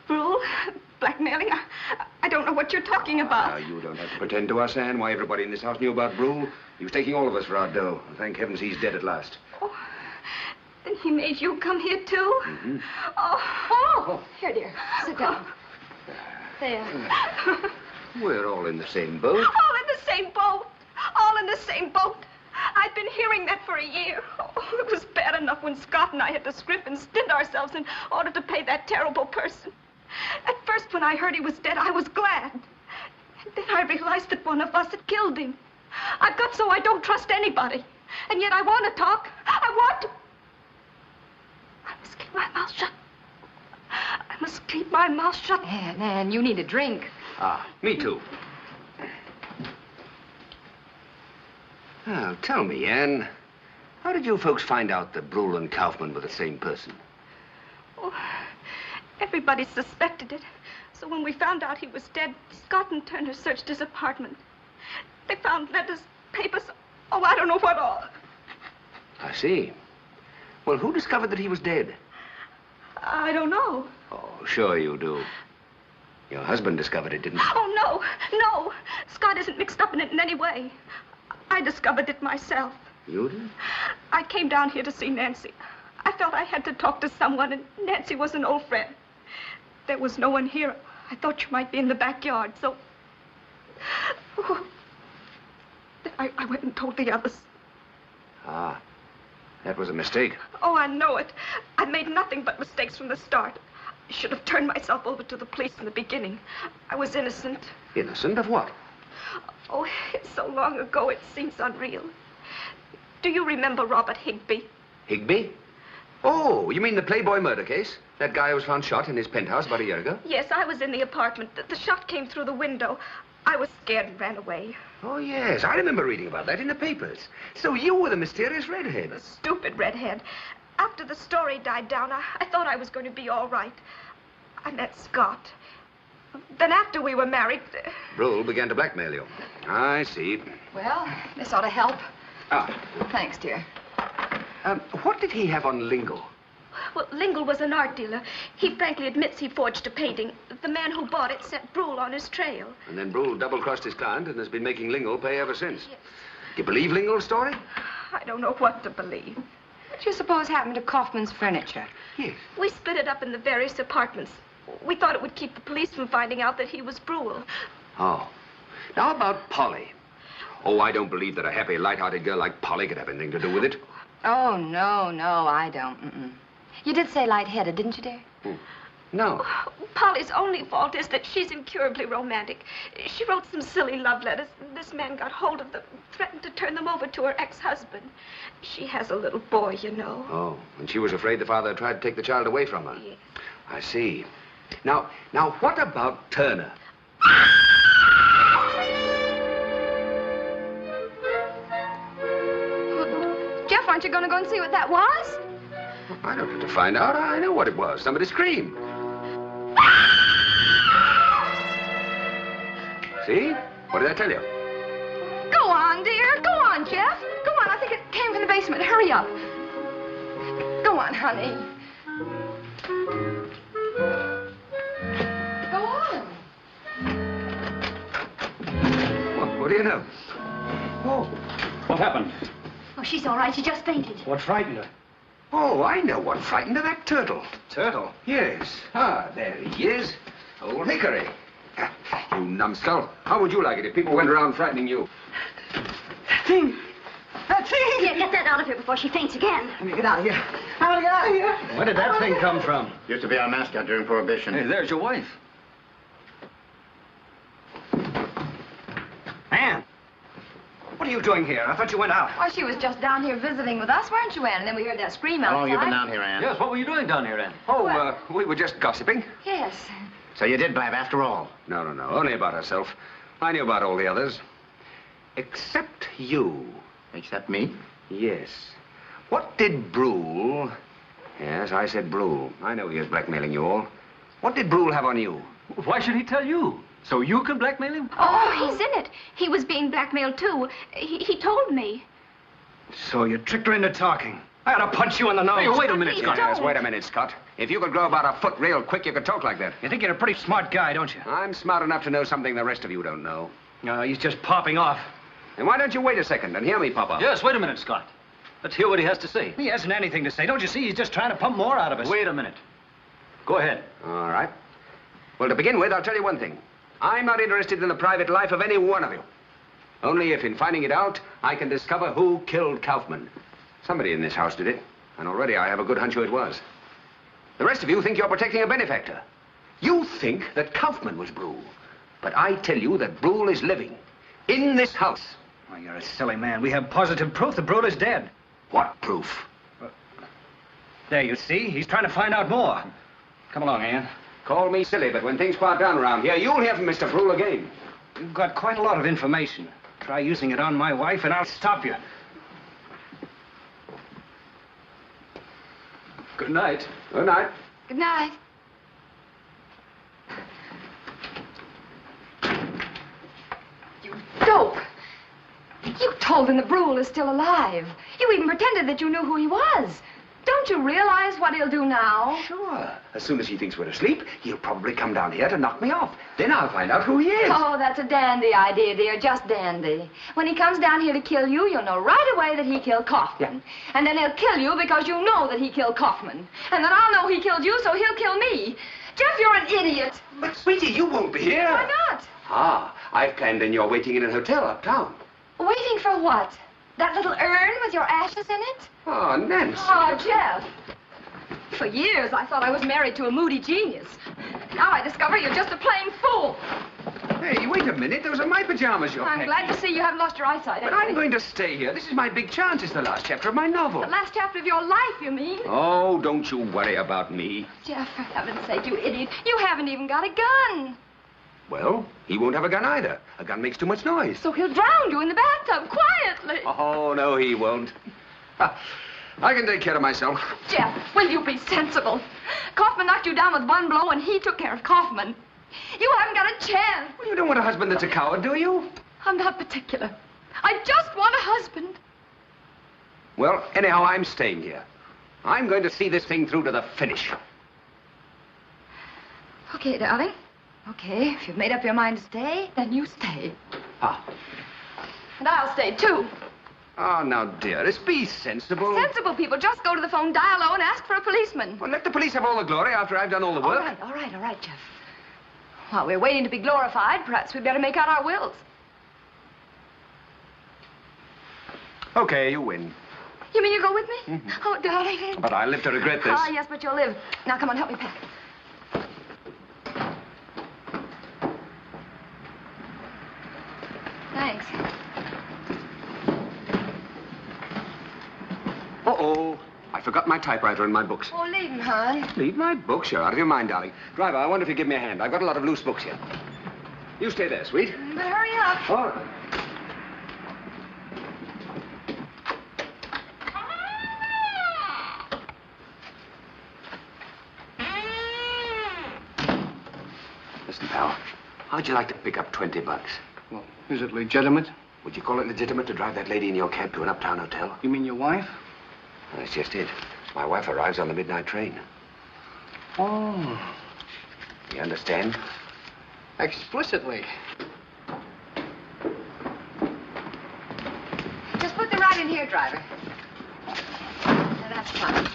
[SPEAKER 7] Brule? Blackmailing? I don't know what you're talking about.
[SPEAKER 3] Now, you don't have to pretend to us, Anne, why everybody in this house knew about Brule. He was taking all of us for our dough. Thank heavens he's dead at last.
[SPEAKER 7] Oh, and he made you come here, too?
[SPEAKER 3] Mm-hmm.
[SPEAKER 7] Oh.
[SPEAKER 2] Here, dear. Sit down. There.
[SPEAKER 3] We're all in the same boat.
[SPEAKER 7] All in the same boat. All in the same boat. I've been hearing that for a year. Oh, it was bad enough when Scott and I had to scrimp and stint ourselves in order to pay that terrible person. At first, when I heard he was dead, I was glad. And then I realized that one of us had killed him. I've got so I don't trust anybody. And yet I want to talk. I want to. I must keep my mouth shut. I must keep my mouth shut.
[SPEAKER 2] Anne, you need a drink.
[SPEAKER 3] Ah, me too. Now, tell me, Anne, how did you folks find out that Brule and Kaufman were the same person?
[SPEAKER 7] Oh, everybody suspected it. So when we found out he was dead, Scott and Turner searched his apartment. They found letters, papers, oh, I don't know what all.
[SPEAKER 3] I see. Well, who discovered that he was dead?
[SPEAKER 7] I don't know.
[SPEAKER 3] Oh, sure you do. Your husband discovered it, didn't he?
[SPEAKER 7] Oh, no. Scott isn't mixed up in it in any way. I discovered it myself.
[SPEAKER 3] You did?
[SPEAKER 7] I came down here to see Nancy. I felt I had to talk to someone, and Nancy was an old friend. There was no one here. I thought you might be in the backyard, so... Oh. I went and told the others.
[SPEAKER 3] Ah, that was a mistake.
[SPEAKER 7] Oh, I know it. I made nothing but mistakes from the start. I should have turned myself over to the police in the beginning. I was innocent.
[SPEAKER 3] Innocent of what?
[SPEAKER 7] Oh, it's so long ago, it seems unreal. Do you remember Robert Higbee?
[SPEAKER 3] Higbee? Oh, you mean the Playboy murder case? That guy who was found shot in his penthouse about a year ago?
[SPEAKER 7] Yes, I was in the apartment. The shot came through the window. I was scared and ran away.
[SPEAKER 3] Oh, yes. I remember reading about that in the papers. So you were the mysterious redhead.
[SPEAKER 7] The stupid redhead. After the story died down, I thought I was going to be all right. I met Scott. Then after we were married...
[SPEAKER 3] Brule began to blackmail you. I see.
[SPEAKER 2] Well, this ought to help.
[SPEAKER 3] Ah.
[SPEAKER 2] Thanks, dear.
[SPEAKER 3] What did he have on lingo?
[SPEAKER 7] Well, Lingle was an art dealer. He frankly admits he forged a painting. The man who bought it set Brule on his trail.
[SPEAKER 3] And then Brule double-crossed his client and has been making Lingle pay ever since. Yes. Do you believe Lingle's story?
[SPEAKER 7] I don't know what to believe.
[SPEAKER 2] What do you suppose happened to Kaufman's furniture?
[SPEAKER 3] Yes.
[SPEAKER 7] We split it up in the various apartments. We thought it would keep the police from finding out that he was Brule.
[SPEAKER 3] Oh. Now about Polly. Oh, I don't believe that a happy, light-hearted girl like Polly could have anything to do with it.
[SPEAKER 2] Oh, no, I don't. You did say lightheaded, didn't you, dear?
[SPEAKER 3] No.
[SPEAKER 7] Polly's only fault is that she's incurably romantic. She wrote some silly love letters. This man got hold of them, threatened to turn them over to her ex-husband. She has a little boy, you know.
[SPEAKER 3] Oh, and she was afraid the father tried to take the child away from her.
[SPEAKER 7] Yes.
[SPEAKER 3] I see. Now, what about Turner?
[SPEAKER 2] Jeff, aren't you going to go and see what that was?
[SPEAKER 3] I don't have to find out. I know what it was. Somebody screamed. See? What did I tell you?
[SPEAKER 2] Go on, dear. Go on, Jeff. Go on. I think it came from the basement. Hurry up. Go on, honey. Go on.
[SPEAKER 3] What do you know?
[SPEAKER 9] Oh. What happened?
[SPEAKER 10] Oh, she's all right. She just fainted.
[SPEAKER 8] What frightened her?
[SPEAKER 3] Oh, I know what frightened her, that turtle.
[SPEAKER 8] Turtle?
[SPEAKER 3] Yes. Ah, there he is. Old Hickory. You numbskull. How would you like it if people went around frightening you?
[SPEAKER 5] That thing!
[SPEAKER 10] Yeah, get that out of here before she faints again.
[SPEAKER 5] Let me get out of here. I want to get out of here.
[SPEAKER 8] Where did that thing come from?
[SPEAKER 4] Used to be our mascot during Prohibition.
[SPEAKER 9] Hey, there's your wife.
[SPEAKER 8] Anne! What are you doing here? I thought you went out.
[SPEAKER 2] Why, she was just down here visiting with us, weren't you, Anne? And then we heard that scream outside.
[SPEAKER 4] How long have you been down here, Anne?
[SPEAKER 9] Yes, what were you doing down here, Anne?
[SPEAKER 3] Oh, we were just gossiping.
[SPEAKER 2] Yes.
[SPEAKER 4] So you did blab after all?
[SPEAKER 3] No. Only about herself. I knew about all the others. Except you.
[SPEAKER 4] Except me?
[SPEAKER 3] Yes. What did Brule... Yes, I said Brule. I know he was blackmailing you all. What did Brule have on you?
[SPEAKER 9] Why should he tell you? So you can blackmail him?
[SPEAKER 7] Oh, he's in it. He was being blackmailed, too. He told me.
[SPEAKER 8] So you tricked her into talking. I ought to punch you in the nose.
[SPEAKER 9] Hey, wait a minute, Scott.
[SPEAKER 3] Yes, wait a minute, Scott. If you could grow about a foot real quick, you could talk like that.
[SPEAKER 8] You think you're a pretty smart guy, don't you?
[SPEAKER 3] I'm smart enough to know something the rest of you don't know.
[SPEAKER 8] No, he's just popping off.
[SPEAKER 3] And why don't you wait a second and hear me, Papa?
[SPEAKER 9] Yes, wait a minute, Scott. Let's hear what he has to say.
[SPEAKER 8] He hasn't anything to say. Don't you see? He's just trying to pump more out of us.
[SPEAKER 9] Wait a minute. Go ahead.
[SPEAKER 3] All right. Well, to begin with, I'll tell you one thing. I'm not interested in the private life of any one of you. Only if, in finding it out, I can discover who killed Kaufman. Somebody in this house did it, and already I have a good hunch who it was. The rest of you think you're protecting a benefactor. You think that Kaufman was Brule. But I tell you that Brule is living in this house.
[SPEAKER 8] Well, you're a silly man. We have positive proof that Brule is dead.
[SPEAKER 3] What proof?
[SPEAKER 8] There, you see? He's trying to find out more. Come along, Anne.
[SPEAKER 3] Call me silly, but when things quiet down around here, you'll hear from Mr. Brule again.
[SPEAKER 8] You've got quite a lot of information. Try using it on my wife, and I'll stop you.
[SPEAKER 9] Good night.
[SPEAKER 3] Good night.
[SPEAKER 2] Good night. You dope. You told him the Brule is still alive. You even pretended that you knew who he was. Don't you realize what he'll do now?
[SPEAKER 3] Sure. As soon as he thinks we're asleep, he'll probably come down here to knock me off. Then I'll find out who he is.
[SPEAKER 2] Oh, that's a dandy idea, dear. Just dandy. When he comes down here to kill you, you'll know right away that he killed Kaufman. Yeah. And then he'll kill you because you know that he killed Kaufman. And then I'll know he killed you, so he'll kill me. Jeff, you're an idiot.
[SPEAKER 3] But, sweetie, you won't be here.
[SPEAKER 2] Why not?
[SPEAKER 3] Ah, I've planned in you're waiting in a hotel uptown.
[SPEAKER 2] Waiting for what? That little urn with your ashes in it?
[SPEAKER 3] Oh, Nancy.
[SPEAKER 2] Oh, Jeff. For years, I thought I was married to a moody genius. Now I discover you're just a plain fool.
[SPEAKER 3] Hey, wait a minute. Those are my pajamas you're
[SPEAKER 2] I'm
[SPEAKER 3] packing.
[SPEAKER 2] glad to see you haven't lost your eyesight.
[SPEAKER 3] But I'm going to stay here. This is my big chance. It's the last chapter of my novel.
[SPEAKER 2] The last chapter of your life, you mean?
[SPEAKER 3] Oh, don't you worry about me.
[SPEAKER 2] Jeff, for heaven's sake, you idiot. You haven't even got a gun.
[SPEAKER 3] Well, he won't have a gun either. A gun makes too much noise.
[SPEAKER 2] So he'll drown you in the bathtub quietly.
[SPEAKER 3] Oh, no, he won't. I can take care of myself.
[SPEAKER 2] Jeff, will you be sensible? Kaufman knocked you down with one blow, and he took care of Kaufman. You haven't got a chance.
[SPEAKER 3] Well, you don't want a husband that's a coward, do you?
[SPEAKER 2] I'm not particular. I just want a husband.
[SPEAKER 3] Well, anyhow, I'm staying here. I'm going to see this thing through to the finish.
[SPEAKER 2] Okay, darling. Okay, if you've made up your mind to stay, then you stay.
[SPEAKER 3] Ah.
[SPEAKER 2] And I'll stay, too.
[SPEAKER 3] Oh, now, dearest, be sensible.
[SPEAKER 2] Sensible people just go to the phone, dial low, and ask for a policeman.
[SPEAKER 3] Well, let the police have all the glory after I've done all the work.
[SPEAKER 2] All right, Jeff. While we're waiting to be glorified, perhaps we'd better make out our wills.
[SPEAKER 3] Okay, you win.
[SPEAKER 2] You mean you go with me? Mm-hmm. Oh, darling.
[SPEAKER 3] But I'll live to regret this.
[SPEAKER 2] Ah, yes, but you'll live. Now, come on, help me pack. Thanks.
[SPEAKER 3] Uh-oh. I forgot my typewriter and my books.
[SPEAKER 2] Oh, leave them, hon.
[SPEAKER 3] Leave my books? You're out of your mind, darling. Driver, I wonder if you give me a hand. I've got a lot of loose books here. You stay there, sweet.
[SPEAKER 2] But hurry up.
[SPEAKER 3] All right. Listen, pal. How'd you like to pick up $20?
[SPEAKER 12] Well, is it legitimate?
[SPEAKER 3] Would you call it legitimate to drive that lady in your cab to an uptown hotel?
[SPEAKER 12] You mean your wife?
[SPEAKER 3] That's just it. My wife arrives on the midnight train.
[SPEAKER 12] Oh.
[SPEAKER 3] You understand?
[SPEAKER 12] Explicitly.
[SPEAKER 2] Just put them right in here, driver. Now, that's fine.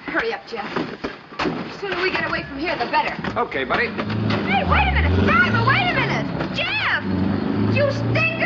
[SPEAKER 2] Hurry up, Jeff. The sooner we get away from here, the better.
[SPEAKER 3] Okay, buddy.
[SPEAKER 2] Hey, wait a minute! Driver, wait a minute! Jeff! You stinker!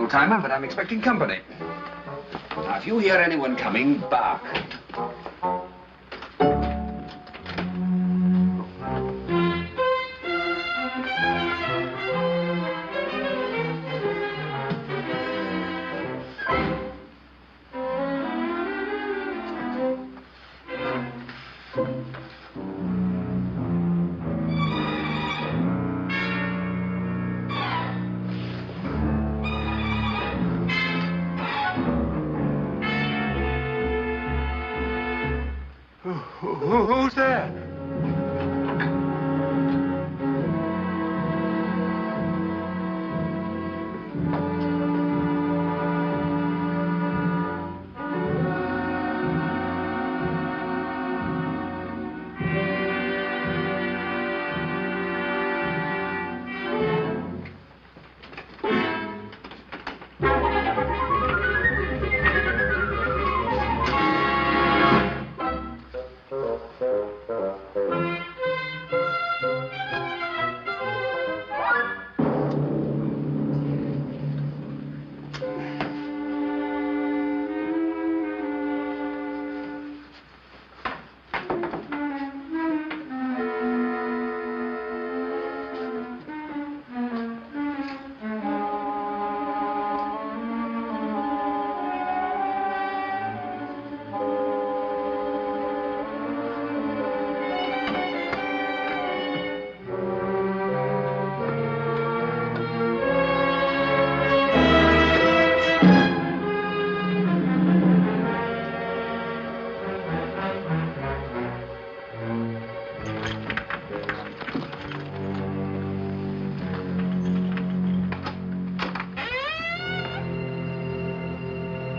[SPEAKER 3] Timer, but I'm expecting company. Now, if you hear anyone coming, bark. Who's there?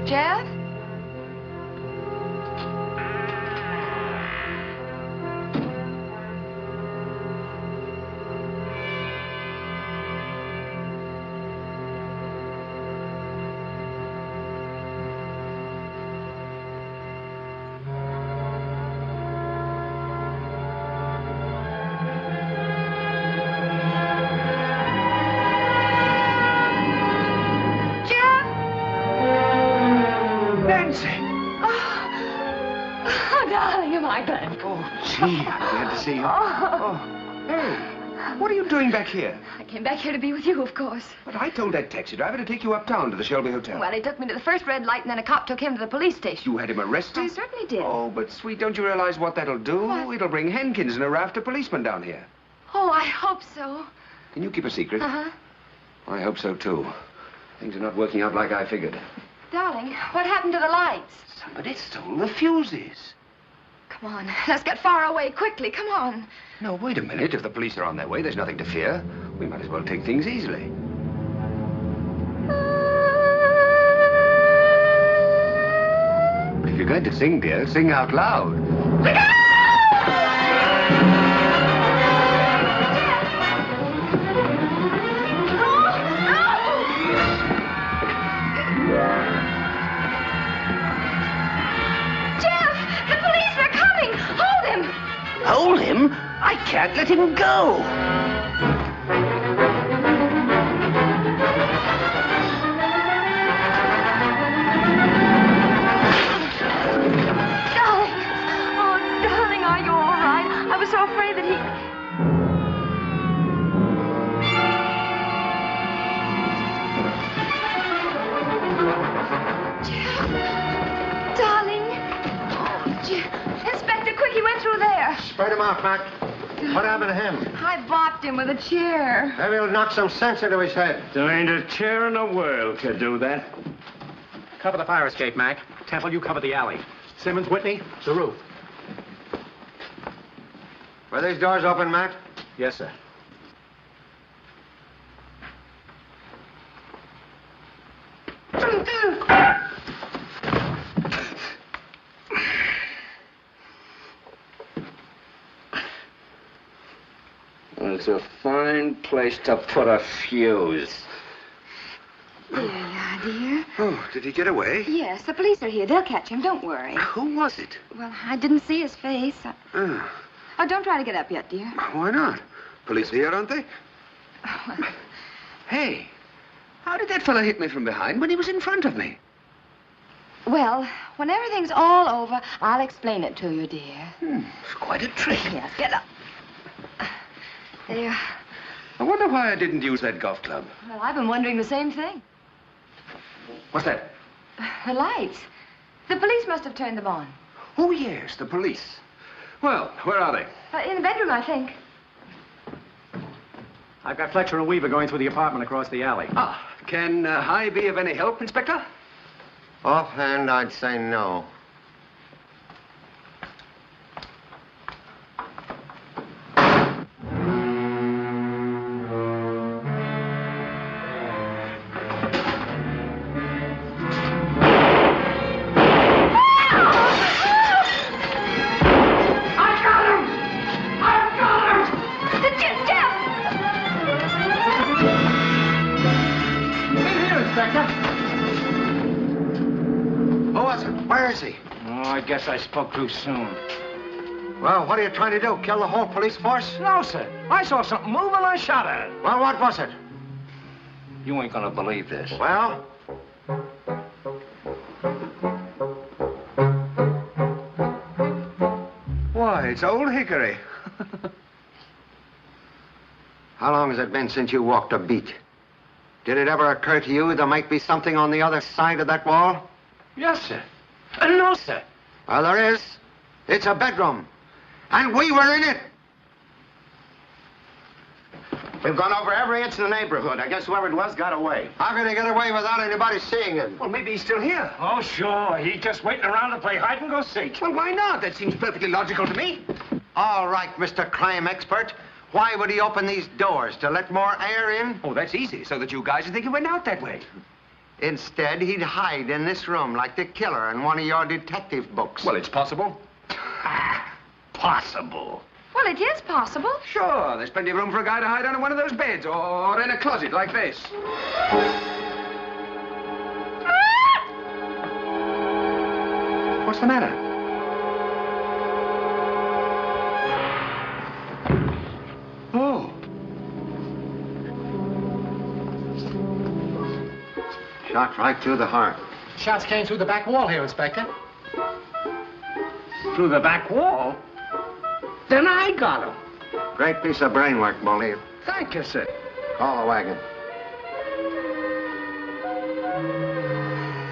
[SPEAKER 2] Jeff?
[SPEAKER 3] Gee, I'm glad to see you. Oh, hey. What are you doing back here?
[SPEAKER 2] I came back here to be with you, of course.
[SPEAKER 3] But I told that taxi driver to take you uptown to the Shelby Hotel.
[SPEAKER 2] Well, he took me to the first red light, and then a cop took him to the police station.
[SPEAKER 3] You had him arrested?
[SPEAKER 2] I certainly did.
[SPEAKER 3] Oh, but sweet, don't you realize what that'll do?
[SPEAKER 2] What?
[SPEAKER 3] It'll bring Hankins and a raft of policemen down here.
[SPEAKER 2] Oh, I hope so.
[SPEAKER 3] Can you keep a secret?
[SPEAKER 2] Uh-huh.
[SPEAKER 3] I hope so, too. Things are not working out like I figured.
[SPEAKER 2] Darling, what happened to the lights?
[SPEAKER 3] Somebody stole the fuses.
[SPEAKER 2] Come on, let's get far away quickly. Come on.
[SPEAKER 3] No, wait a minute. If the police are on their way, there's nothing to fear. We might as well take things easily. If you're going to sing, dear, sing out loud. Hold him? I can't let him go.
[SPEAKER 2] Darling! Oh, darling, are you all right? I was so afraid that he... Jeff! Darling! Oh, Jeff! Inspector, quick, he went through there.
[SPEAKER 13] Spread him out, Mac. What happened to him?
[SPEAKER 2] I bopped him with a chair.
[SPEAKER 13] Maybe it'll knock some sense into his head.
[SPEAKER 8] There ain't a chair in the world could do that.
[SPEAKER 14] Cover the fire escape, Mac. Temple, you cover the alley. Simmons, Whitney, the roof.
[SPEAKER 13] Were these doors open, Mac?
[SPEAKER 14] Yes, sir.
[SPEAKER 8] It's a fine place to put a fuse.
[SPEAKER 2] There you are, dear.
[SPEAKER 3] Oh, did he get away?
[SPEAKER 2] Yes, the police are here. They'll catch him. Don't worry.
[SPEAKER 3] Who was it?
[SPEAKER 2] Well, I didn't see his face. Oh, don't try to get up yet, dear.
[SPEAKER 3] Why not? Police here, aren't they? Hey, how did that fella hit me from behind when he was in front of me?
[SPEAKER 2] Well, when everything's all over, I'll explain it to you, dear.
[SPEAKER 3] It's quite a trick.
[SPEAKER 2] Yes, get up. There.
[SPEAKER 3] I wonder why I didn't use that golf club.
[SPEAKER 2] Well, I've been wondering the same thing.
[SPEAKER 3] What's that?
[SPEAKER 2] The lights. The police must have turned them on.
[SPEAKER 3] Oh, yes, the police. Well, where are they?
[SPEAKER 2] In the bedroom, I think.
[SPEAKER 14] I've got Fletcher and Weaver going through the apartment across the alley.
[SPEAKER 3] Ah, can I be of any help, Inspector?
[SPEAKER 13] Offhand, I'd say no.
[SPEAKER 11] I guess I spoke too soon.
[SPEAKER 13] Well, what are you trying to do? Kill the whole police force?
[SPEAKER 11] No, sir. I saw something move and I shot at it.
[SPEAKER 13] Well, what was it?
[SPEAKER 11] You ain't gonna believe this.
[SPEAKER 13] Well?
[SPEAKER 3] Why, it's old Hickory.
[SPEAKER 13] How long has it been since you walked a beat? Did it ever occur to you there might be something on the other side of that wall?
[SPEAKER 11] Yes, sir. No, sir.
[SPEAKER 13] Well, there is. It's a bedroom. And we were in it.
[SPEAKER 4] We've gone over every inch in the neighborhood. I guess whoever it was got away.
[SPEAKER 13] How can he get away without anybody seeing him?
[SPEAKER 3] Well, maybe he's still here.
[SPEAKER 11] Oh, sure. He's just waiting around to play hide and go seek.
[SPEAKER 3] Well, why not? That seems perfectly logical to me.
[SPEAKER 13] All right, Mr. Crime Expert. Why would he open these doors? To let more air in?
[SPEAKER 3] Oh, that's easy, so that you guys would think he went out that way.
[SPEAKER 13] Instead, he'd hide in this room like the killer in one of your detective books.
[SPEAKER 3] Well, it's possible.
[SPEAKER 11] Possible.
[SPEAKER 2] Well, it is possible.
[SPEAKER 3] Sure, there's plenty of room for a guy to hide under one of those beds or in a closet like this. What's the matter? Oh.
[SPEAKER 13] Shot right through the heart.
[SPEAKER 14] Shots came through the back wall here, Inspector.
[SPEAKER 11] Through the back wall?
[SPEAKER 12] Then I got him.
[SPEAKER 13] Great piece of brain work, Bully.
[SPEAKER 12] Thank you, sir.
[SPEAKER 13] Call the wagon.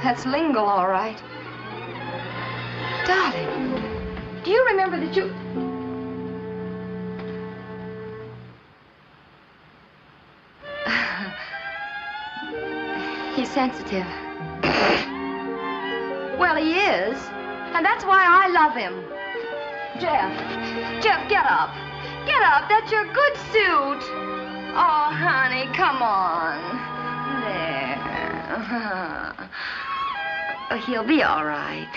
[SPEAKER 2] That's Lingle, all right. Darling, do you remember that you... He's sensitive. Well, he is. And that's why I love him. Jeff, get up. Get up. That's your good suit. Oh, honey, come on. There. He'll be all right.